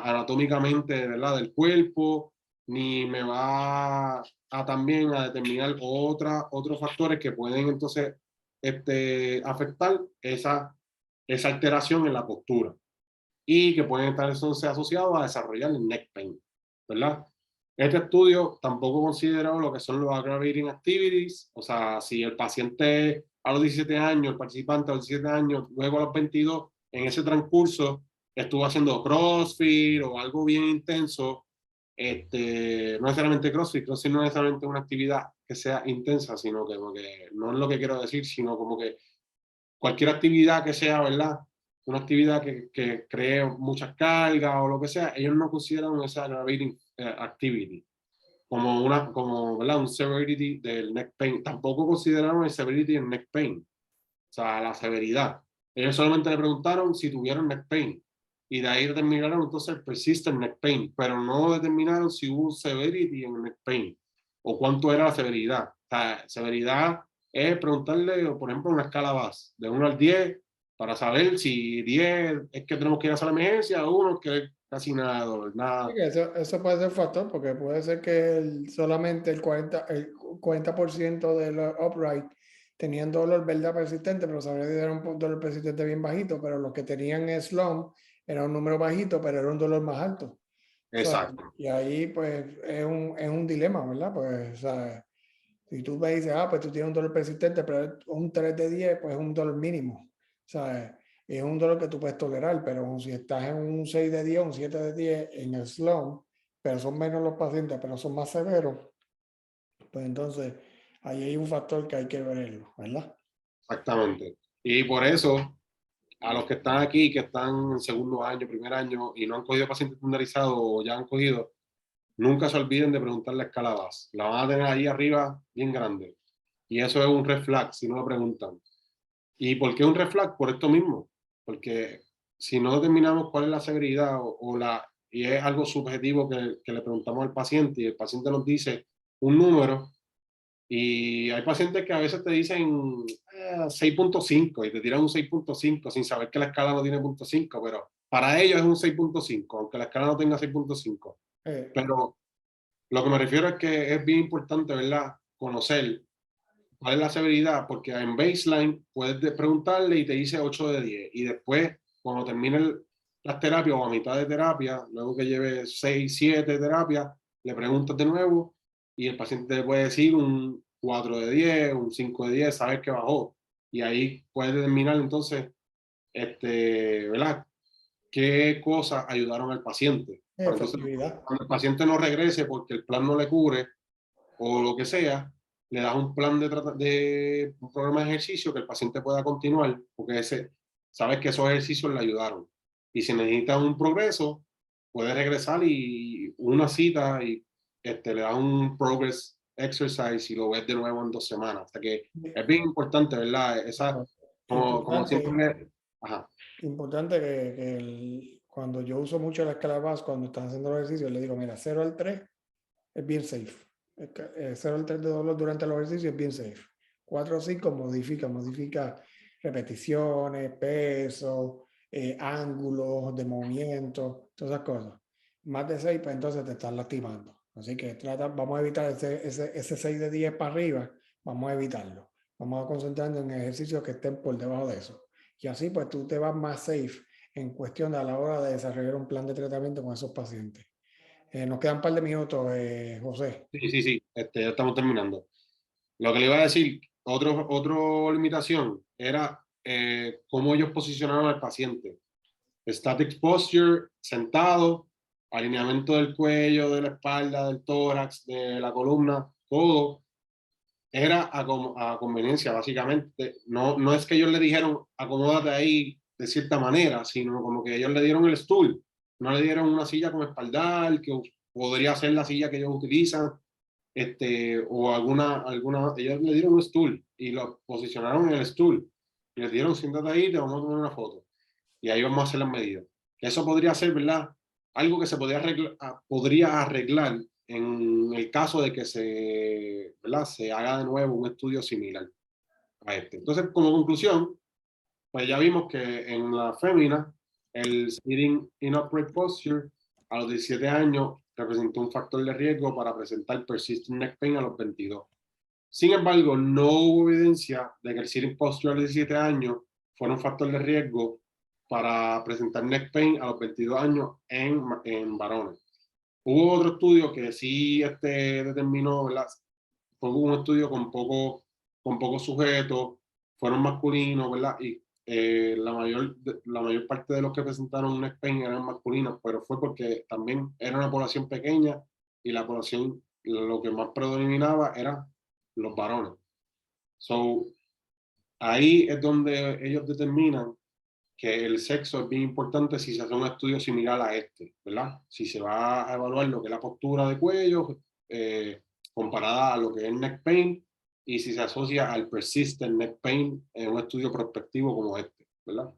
anatómicamente, ¿verdad? Del cuerpo, ni me va a también a determinar otros factores que pueden entonces afectar esa alteración en la postura y que pueden estar entonces asociados a desarrollar el neck pain, ¿verdad? Este estudio tampoco consideró lo que son los aggravating activities, o sea, si el paciente a los 17 años, el participante a los 17 años, luego a los 22, en ese transcurso estuvo haciendo CrossFit o algo bien intenso, no necesariamente CrossFit no es necesariamente una actividad que sea intensa, sino que no es lo que quiero decir, sino como que cualquier actividad que sea, ¿verdad? Una actividad que cree muchas cargas o lo que sea, ellos no consideran esa aggravating activity como ¿verdad? Un severity del neck pain. Tampoco consideraron el severity del neck pain, o sea, la severidad. Ellos solamente le preguntaron si tuvieron neck pain y de ahí determinaron entonces el persistent neck pain, pero no determinaron si hubo severity en el neck pain o cuánto era la severidad. O sea, severidad es preguntarle, por ejemplo, una escala base de 1 al 10 para saber si 10 es que tenemos que ir a hacer la emergencia o 1 que es casi nada, Sí, nada. que eso puede ser factor, porque puede ser que solamente el 40% de los upright tenían dolor, ¿verdad? Persistente, pero sabría que era un dolor persistente bien bajito, pero los que tenían slump era un número bajito, pero era un dolor más alto. O sea, Exacto. y ahí pues es un dilema, ¿verdad? Pues, o sea, si tú me dices, pues tú tienes un dolor persistente, pero es un 3 de 10, pues es un dolor mínimo. O sea, es un dolor que tú puedes tolerar, pero si estás en un 6 de 10, un 7 de 10 en el slump, pero son menos los pacientes, pero son más severos, pues entonces ahí hay un factor que hay que verlo, ¿verdad? Exactamente. Y por eso, a los que están aquí, que están en segundo año, primer año y no han cogido paciente estandarizado o ya han cogido, nunca se olviden de preguntar la escala base. La van a tener ahí arriba bien grande. Y eso es un red flag si no lo preguntan. ¿Y por qué un red flag? Por esto mismo. Porque si no determinamos cuál es la severidad y es algo subjetivo que le preguntamos al paciente y el paciente nos dice un número, y hay pacientes que a veces te dicen 6.5 y te tiran un 6.5 sin saber que la escala no tiene punto 5, pero para ellos es un 6.5, aunque la escala no tenga 6.5. Eh, Pero lo que me refiero es que es bien importante, ¿verdad? Conocer cuál es la severidad, porque en baseline puedes preguntarle y te dice 8 de 10. Y después, cuando termine las terapias o a mitad de terapia, luego que lleve 6, 7 terapias, le preguntas de nuevo y el paciente te puede decir un 4 de 10, un 5 de 10, sabes que bajó. Y ahí puedes determinar entonces, ¿verdad? ¿Qué cosas ayudaron al paciente? Para entonces, efectividad. cuando el paciente no regrese porque el plan no le cubre, o lo que sea, le das un plan de un programa de ejercicio que el paciente pueda continuar, porque sabes que esos ejercicios le ayudaron. Y si necesita un progreso, puede regresar y una cita y le das un progress exercise y lo ves de nuevo en 2 semanas. O sea que es bien importante, ¿verdad? Como Importante, siempre. Ajá. importante que cuando yo uso mucho la escala BAS, cuando están haciendo los ejercicios, le digo, mira, 0 al 3 es bien safe. 0 al 3 de dolor durante los ejercicios es bien safe. 4 o 5 modifica repeticiones, peso, ángulos de movimiento, todas esas cosas. Más de 6, pues entonces te estás lastimando. Así que vamos a evitar ese 6 de 10 para arriba, vamos a evitarlo. Vamos a concentrarnos en ejercicios que estén por debajo de eso. Y así pues tú te vas más safe en cuestión a la hora de desarrollar un plan de tratamiento con esos pacientes. Nos quedan un par de minutos, José. Sí, ya estamos terminando. Lo que le iba a decir, otro limitación era cómo ellos posicionaron al paciente. Static posture, sentado, alineamiento del cuello, de la espalda, del tórax, de la columna, todo era a conveniencia, básicamente. No es que ellos le dijeron, acomódate ahí de cierta manera, sino como que ellos le dieron el stool. No le dieron una silla con espaldar, que podría ser la silla que ellos utilizan, o ellos le dieron un stool y lo posicionaron en el stool. Y les dieron, siéntate ahí, te vamos a tomar una foto. Y ahí vamos a hacer las medidas. Eso podría ser, ¿verdad? Algo que se podría arreglar en el caso de que ¿verdad? Se haga de nuevo un estudio similar a este. Entonces, como conclusión, pues ya vimos que en la fémina, el sitting in upright posture a los 17 años representó un factor de riesgo para presentar persistent neck pain a los 22. Sin embargo, no hubo evidencia de que el sitting posture a los 17 años fuera un factor de riesgo para presentar neck pain a los 22 años en varones. Hubo otro estudio que sí determinó, ¿verdad? Fue un estudio con pocos sujetos, fueron masculinos, ¿verdad? Y la mayor parte de los que presentaron neck pain eran masculinos, pero fue porque también era una población pequeña y la población, lo que más predominaba era los varones. So, ahí es donde ellos determinan que el sexo es bien importante si se hace un estudio similar a este, ¿verdad? Si se va a evaluar lo que es la postura de cuello comparada a lo que es neck pain y si se asocia al persistent neck pain en un estudio prospectivo como este, ¿verdad?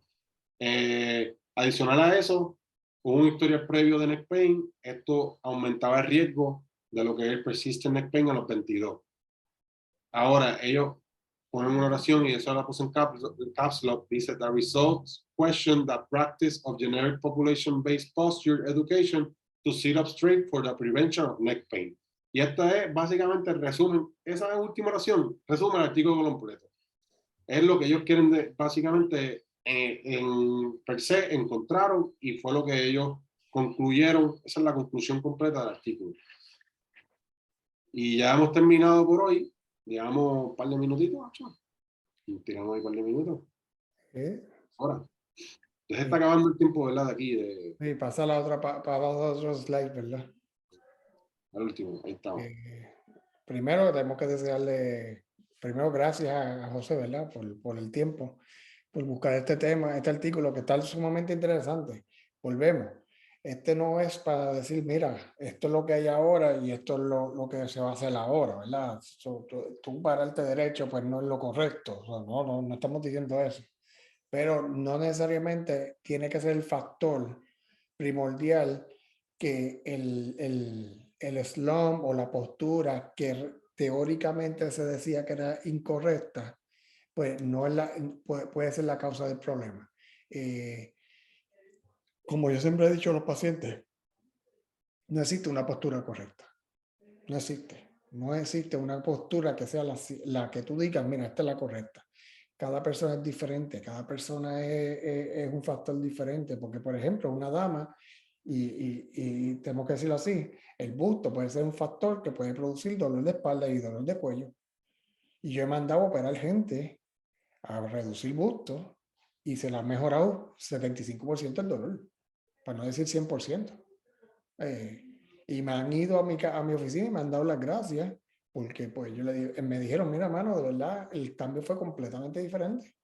Adicional a eso, hubo un historial previo de neck pain, esto aumentaba el riesgo de lo que es el persistent neck pain a los 22. Ahora, ellos ponen una oración y eso la puse en caps lock, dice, the results question the practice of generic population-based posture education to sit up straight for the prevention of neck pain. Y esta es básicamente el resumen, esa última oración resume el artículo completo. Es lo que ellos quieren básicamente en per se encontraron y fue lo que ellos concluyeron, esa es la conclusión completa del artículo. Y ya hemos terminado por hoy. Llevamos un par de minutitos, macho. Tiramos ahí un par de minutos. Ahora. Ya se está acabando el tiempo, ¿verdad? De aquí. Sí, pasa a la otra, para otro slide, ¿verdad? Al último, ahí estamos. Primero tenemos que desearle, primero gracias a José, ¿verdad? Por el tiempo, por buscar este tema, este artículo que está sumamente interesante. Volvemos. Este no es para decir, mira, esto es lo que hay ahora y esto es lo que se va a hacer ahora, ¿verdad? Tú pararte derecho, pues no es lo correcto. No estamos diciendo eso. Pero no necesariamente tiene que ser el factor primordial que el slump o la postura que teóricamente se decía que era incorrecta, pues no es puede ser la causa del problema. Como yo siempre he dicho a los pacientes, no existe una postura correcta. No existe. No existe una postura que sea la que tú digas, mira, esta es la correcta. Cada persona es diferente, cada persona es un factor diferente, porque por ejemplo, una dama, y tenemos que decirlo así, el busto puede ser un factor que puede producir dolor de espalda y dolor de cuello. Y yo he mandado a operar gente a reducir busto y se le ha mejorado 75% el dolor, para no decir 100%. Y me han ido a mi oficina y me han dado las gracias porque pues me dijeron, mira, mano, de verdad, el cambio fue completamente diferente.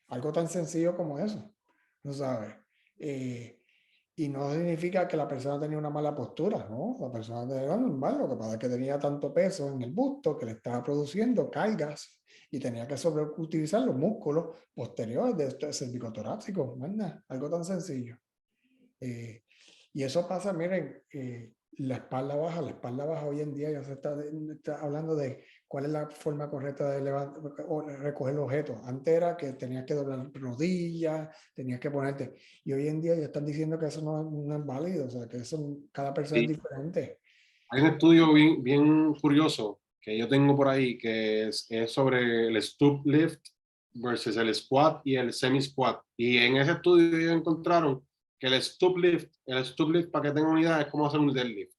Algo tan sencillo como eso, ¿no sabes? Y no significa que la persona tenía una mala postura, ¿no? La persona era normal, lo que pasa es que tenía tanto peso en el busto que le estaba produciendo cargas y tenía que sobreutilizar los músculos posteriores de este cervicotorácico, ¿verdad? Algo tan sencillo. Y eso pasa, miren, la espalda baja hoy en día ya se está hablando de cuál es la forma correcta de o recoger el objeto. Antes era que tenías que doblar rodillas, tenías que ponerte, y hoy en día ya están diciendo que eso no es válido, o sea, que eso cada persona es diferente. Hay un estudio bien curioso que yo tengo por ahí, que es sobre el stoop lift versus el squat y el semi squat. Y en ese estudio ellos encontraron que el stoop lift, para que tengan una idea, es como hacer un deadlift.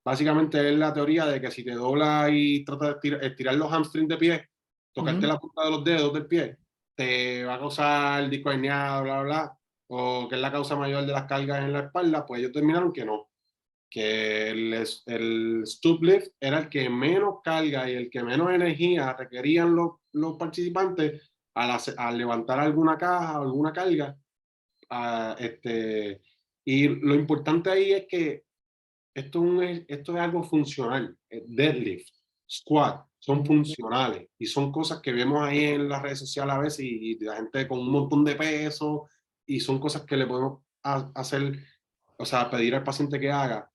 Básicamente es la teoría de que si te doblas y tratas de estirar los hamstrings de pie, tocarte la punta de los dedos del pie, te va a causar disco herniado, bla, bla, bla, o que es la causa mayor de las cargas en la espalda, pues ellos terminaron que no, que el stoop lift era el que menos carga y el que menos energía requerían los participantes al levantar alguna caja o alguna carga. Y lo importante ahí es que esto es algo funcional. Deadlift, squat, son funcionales y son cosas que vemos ahí en las redes sociales a veces y la gente con un montón de peso y son cosas que le podemos hacer, o sea, pedir al paciente que haga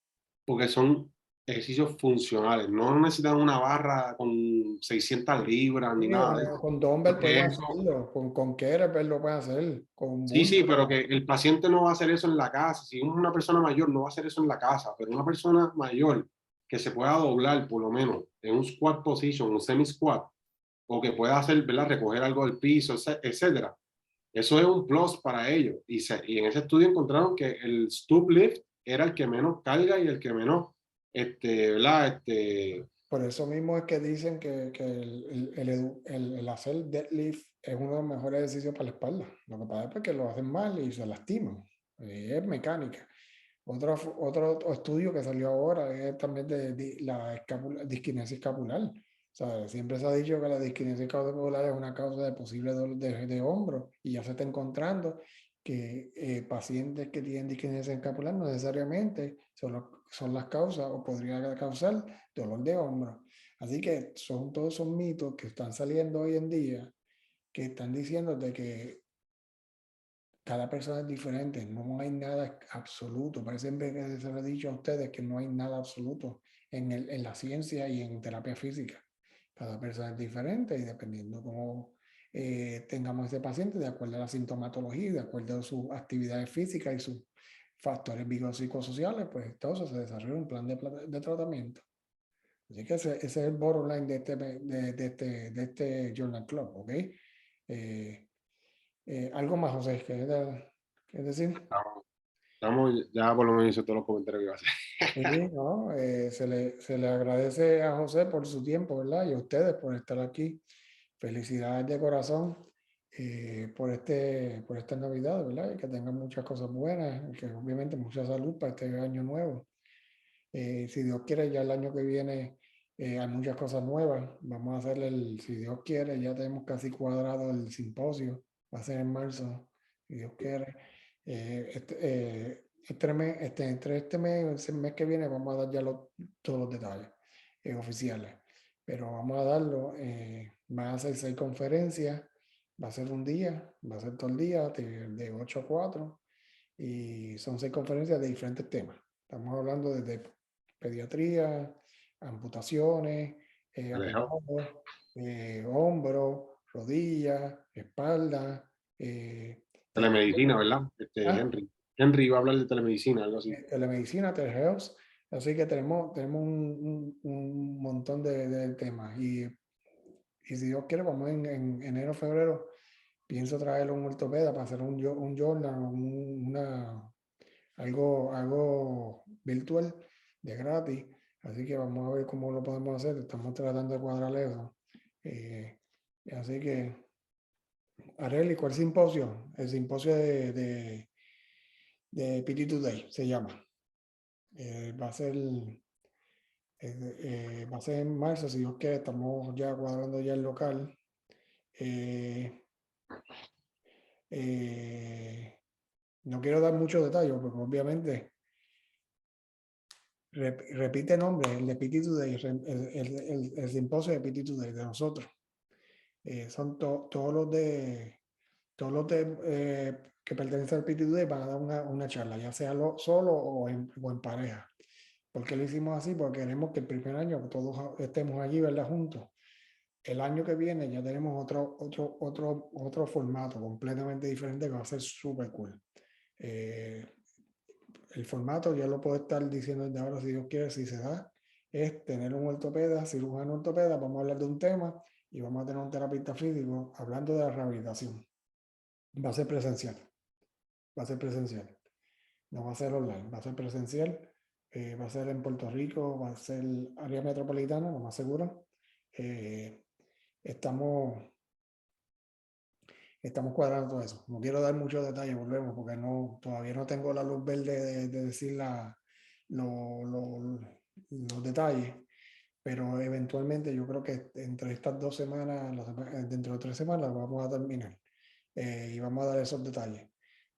porque son ejercicios funcionales. No necesitan una barra con 600 libras ni Sí, nada de eso. con dumbbell Porque pueden eso, hacerlo, con kettlebell lo pueden hacer, con sí, sí, bulto. pero que el paciente no va a hacer eso en la casa. Si es una persona mayor, no va a hacer eso en la casa, pero una persona mayor que se pueda doblar por lo menos en un squat position, un semi squat, o que pueda hacer, ¿verdad? Recoger algo del piso, etcétera. Eso es un plus para ellos. Y en ese estudio encontraron que el stoop lift era el que menos carga y el que menos, ¿verdad? Por eso mismo es que dicen que el hacer deadlift es uno de los mejores ejercicios para la espalda. Lo que pasa es que lo hacen mal y se lastiman. Es mecánica. Otro estudio que salió ahora es también de la disquinesia escapular. O sea, siempre se ha dicho que la disquinesia escapular es una causa de posible dolor de hombro y ya se está encontrando que pacientes que tienen disquinesia escapular no necesariamente son las causas o podría causar dolor de hombro. Así que son todos esos mitos que están saliendo hoy en día que están diciendo de que cada persona es diferente, no hay nada absoluto. Parece que se lo he dicho a ustedes que no hay nada absoluto en la ciencia y en terapia física. Cada persona es diferente y dependiendo cómo tengamos ese paciente, de acuerdo a la sintomatología, de acuerdo a sus actividades físicas y sus factores biopsicosociales, pues todo eso se desarrolla un plan de tratamiento. Así que ese es el borderline de este Journal Club, ¿ok? Algo más, José, que decir. Ya por lo menos hice todos los comentarios que iba a hacer. Sí, no, se le agradece a José por su tiempo, ¿verdad? Y a ustedes por estar aquí. Felicidades de corazón por esta Navidad, ¿verdad? Y que tengan muchas cosas buenas, y que obviamente mucha salud para este año nuevo. Si Dios quiere, ya el año que viene hay muchas cosas nuevas. Vamos a hacer si Dios quiere, ya tenemos casi cuadrado el simposio. Va a ser en marzo, si Dios quiere. Entre este mes, el mes que viene, vamos a dar ya todos los detalles oficiales. Pero vamos a darlo. Van a ser 6 conferencias. Va a ser un día, va a ser todo el día, de 8 a 4. Y son 6 conferencias de diferentes temas. Estamos hablando desde pediatría, amputaciones, acomodo, hombro, rodilla, espalda, Telemedicina, ¿verdad? ah, Henry iba a hablar de telemedicina, algo así. telemedicina, telehealth. Así que tenemos un montón de temas. Y si Dios quiere, vamos en enero, febrero. Pienso traer un ortopeda para hacer un journal, algo virtual de gratis. Así que vamos a ver cómo lo podemos hacer. Estamos tratando de cuadrar eso. Eh, Así que, Areli, ¿cuál simposio? El simposio de PT Today se llama. Va a ser en marzo, si Dios quiere. Estamos ya cuadrando ya el local. Eh, eh, no quiero dar muchos detalles porque obviamente repite nombre, el de PT Today, el simposio de PT Today de nosotros. Son todos los que pertenecen al PT Today van a dar una charla, ya sea solo o en pareja. ¿Por qué lo hicimos así? Porque queremos que el primer año todos estemos allí, ¿verdad? Juntos. El año que viene ya tenemos otro formato completamente diferente que va a ser súper cool. El formato ya lo puedo estar diciendo desde ahora, si Dios quiere, si se da. es tener un ortopeda, cirujano ortopeda, vamos a hablar de un tema y vamos a tener un terapeuta físico hablando de la rehabilitación. Va a ser presencial, va a ser presencial, no va a ser online, va a ser presencial, va a ser en Puerto Rico, va a ser área metropolitana, lo más seguro. Estamos cuadrando todo eso. No quiero dar muchos detalles, volvemos, porque todavía no tengo la luz verde de decir los detalles, pero eventualmente yo creo que entre estas 2 semanas, dentro de 3 semanas, vamos a terminar y vamos a dar esos detalles.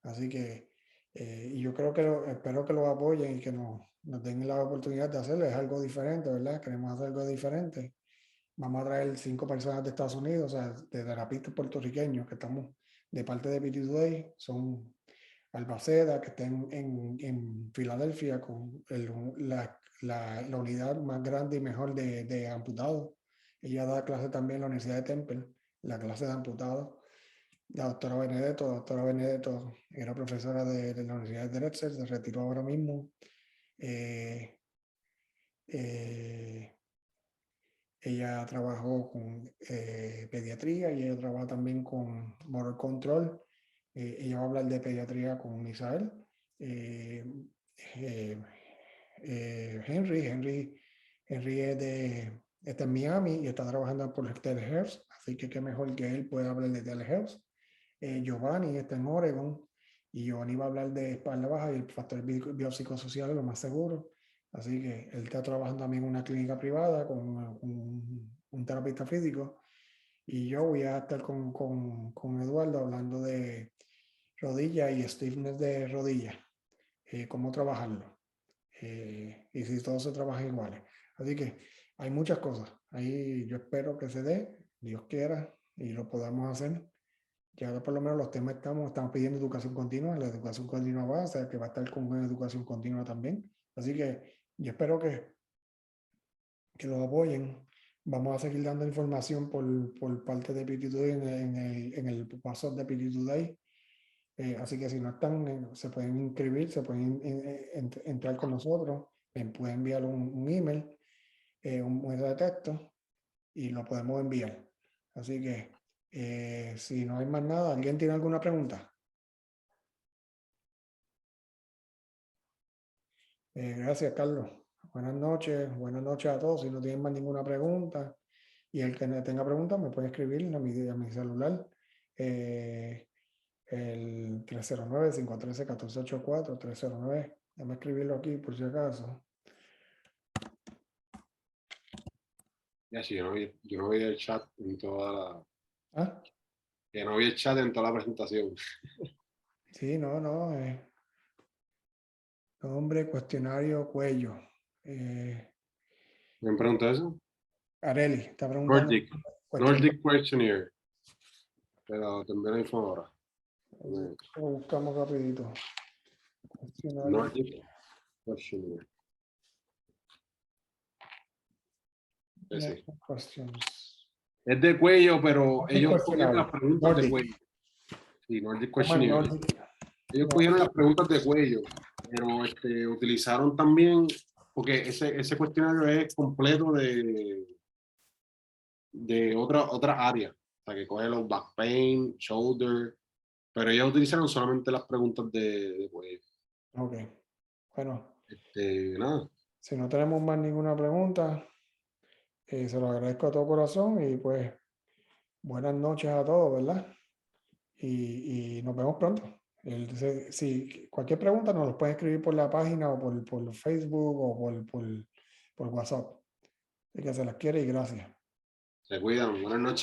Así que, y yo creo que espero que los apoyen y que nos den la oportunidad de hacerlo. Es algo diferente, ¿verdad? Queremos hacer algo diferente. Vamos a traer 5 personas de Estados Unidos, o sea, de terapistas puertorriqueños que estamos de parte de PT Today. Son Albaceda, que está en Filadelfia, con la unidad más grande y mejor de amputados. Ella da clase también en la Universidad de Temple, la clase de amputados. La doctora Benedetto era profesora de la Universidad de Drexel, se retiró ahora mismo. Ella trabajó con pediatría y ella trabaja también con motor control. Ella va a hablar de pediatría con Misael. Henry está en Miami y está trabajando por el telehealth, así que qué mejor que él pueda hablar de telehealth. Giovanni está en Oregon y Giovanni va a hablar de espalda baja y el factor biopsicosocial, lo más seguro. Así que él está trabajando también en una clínica privada con un terapeuta físico. Y yo voy a estar con Eduardo hablando de rodilla y stiffness de rodilla, cómo trabajarlo. Y si todos se trabajan iguales. Así que hay muchas cosas. Ahí yo espero que se dé, Dios quiera, y lo podamos hacer. Ya por lo menos los temas estamos pidiendo educación continua, la educación continua va, o sea que va a estar con buena educación continua también. Así que yo espero que los apoyen. Vamos a seguir dando información por parte de PT Today en el paso de PT Today. Así que si no están, se pueden inscribir, se pueden entrar con nosotros, pueden enviar un email, un mensaje de texto y lo podemos enviar. Así que si no hay más nada, ¿alguien tiene alguna pregunta? Gracias, Carlos. Buenas noches a todos. Si no tienen más ninguna pregunta y el que tenga preguntas me puede escribir a mi celular. El 309-513-1484, 309. Déjame escribirlo aquí por si acaso. Ya, sí, yo no vi el chat en toda la... ¿Ah? Que no vi el chat en toda la presentación. Sí, no. Nombre, cuestionario, cuello. ¿Me preguntó eso? Areli, está preguntando. Nordic Questionnaire. Pero también hay ahora. Lo buscamos rapidito. Cuestionario. Nordic Questionnaire. Sí. Questions. Es de cuello, pero Nordic ellos cogieron las preguntas de Nordic. cuello. Sí, Nordic Questionnaire. Nordic. Ellos cogieron las preguntas de cuello, pero utilizaron también, porque ese cuestionario es completo de otra área. O sea, que coge los back pain, shoulder, pero ellos utilizaron solamente las preguntas de cuello. Ok. Bueno, Nada. si no tenemos más ninguna pregunta, se lo agradezco a todo corazón y pues buenas noches a todos, ¿verdad? Y nos vemos pronto. Si cualquier pregunta nos lo pueden escribir por la página o por Facebook o por WhatsApp. Así que se las quiere y gracias. Se cuidan. Buenas noches.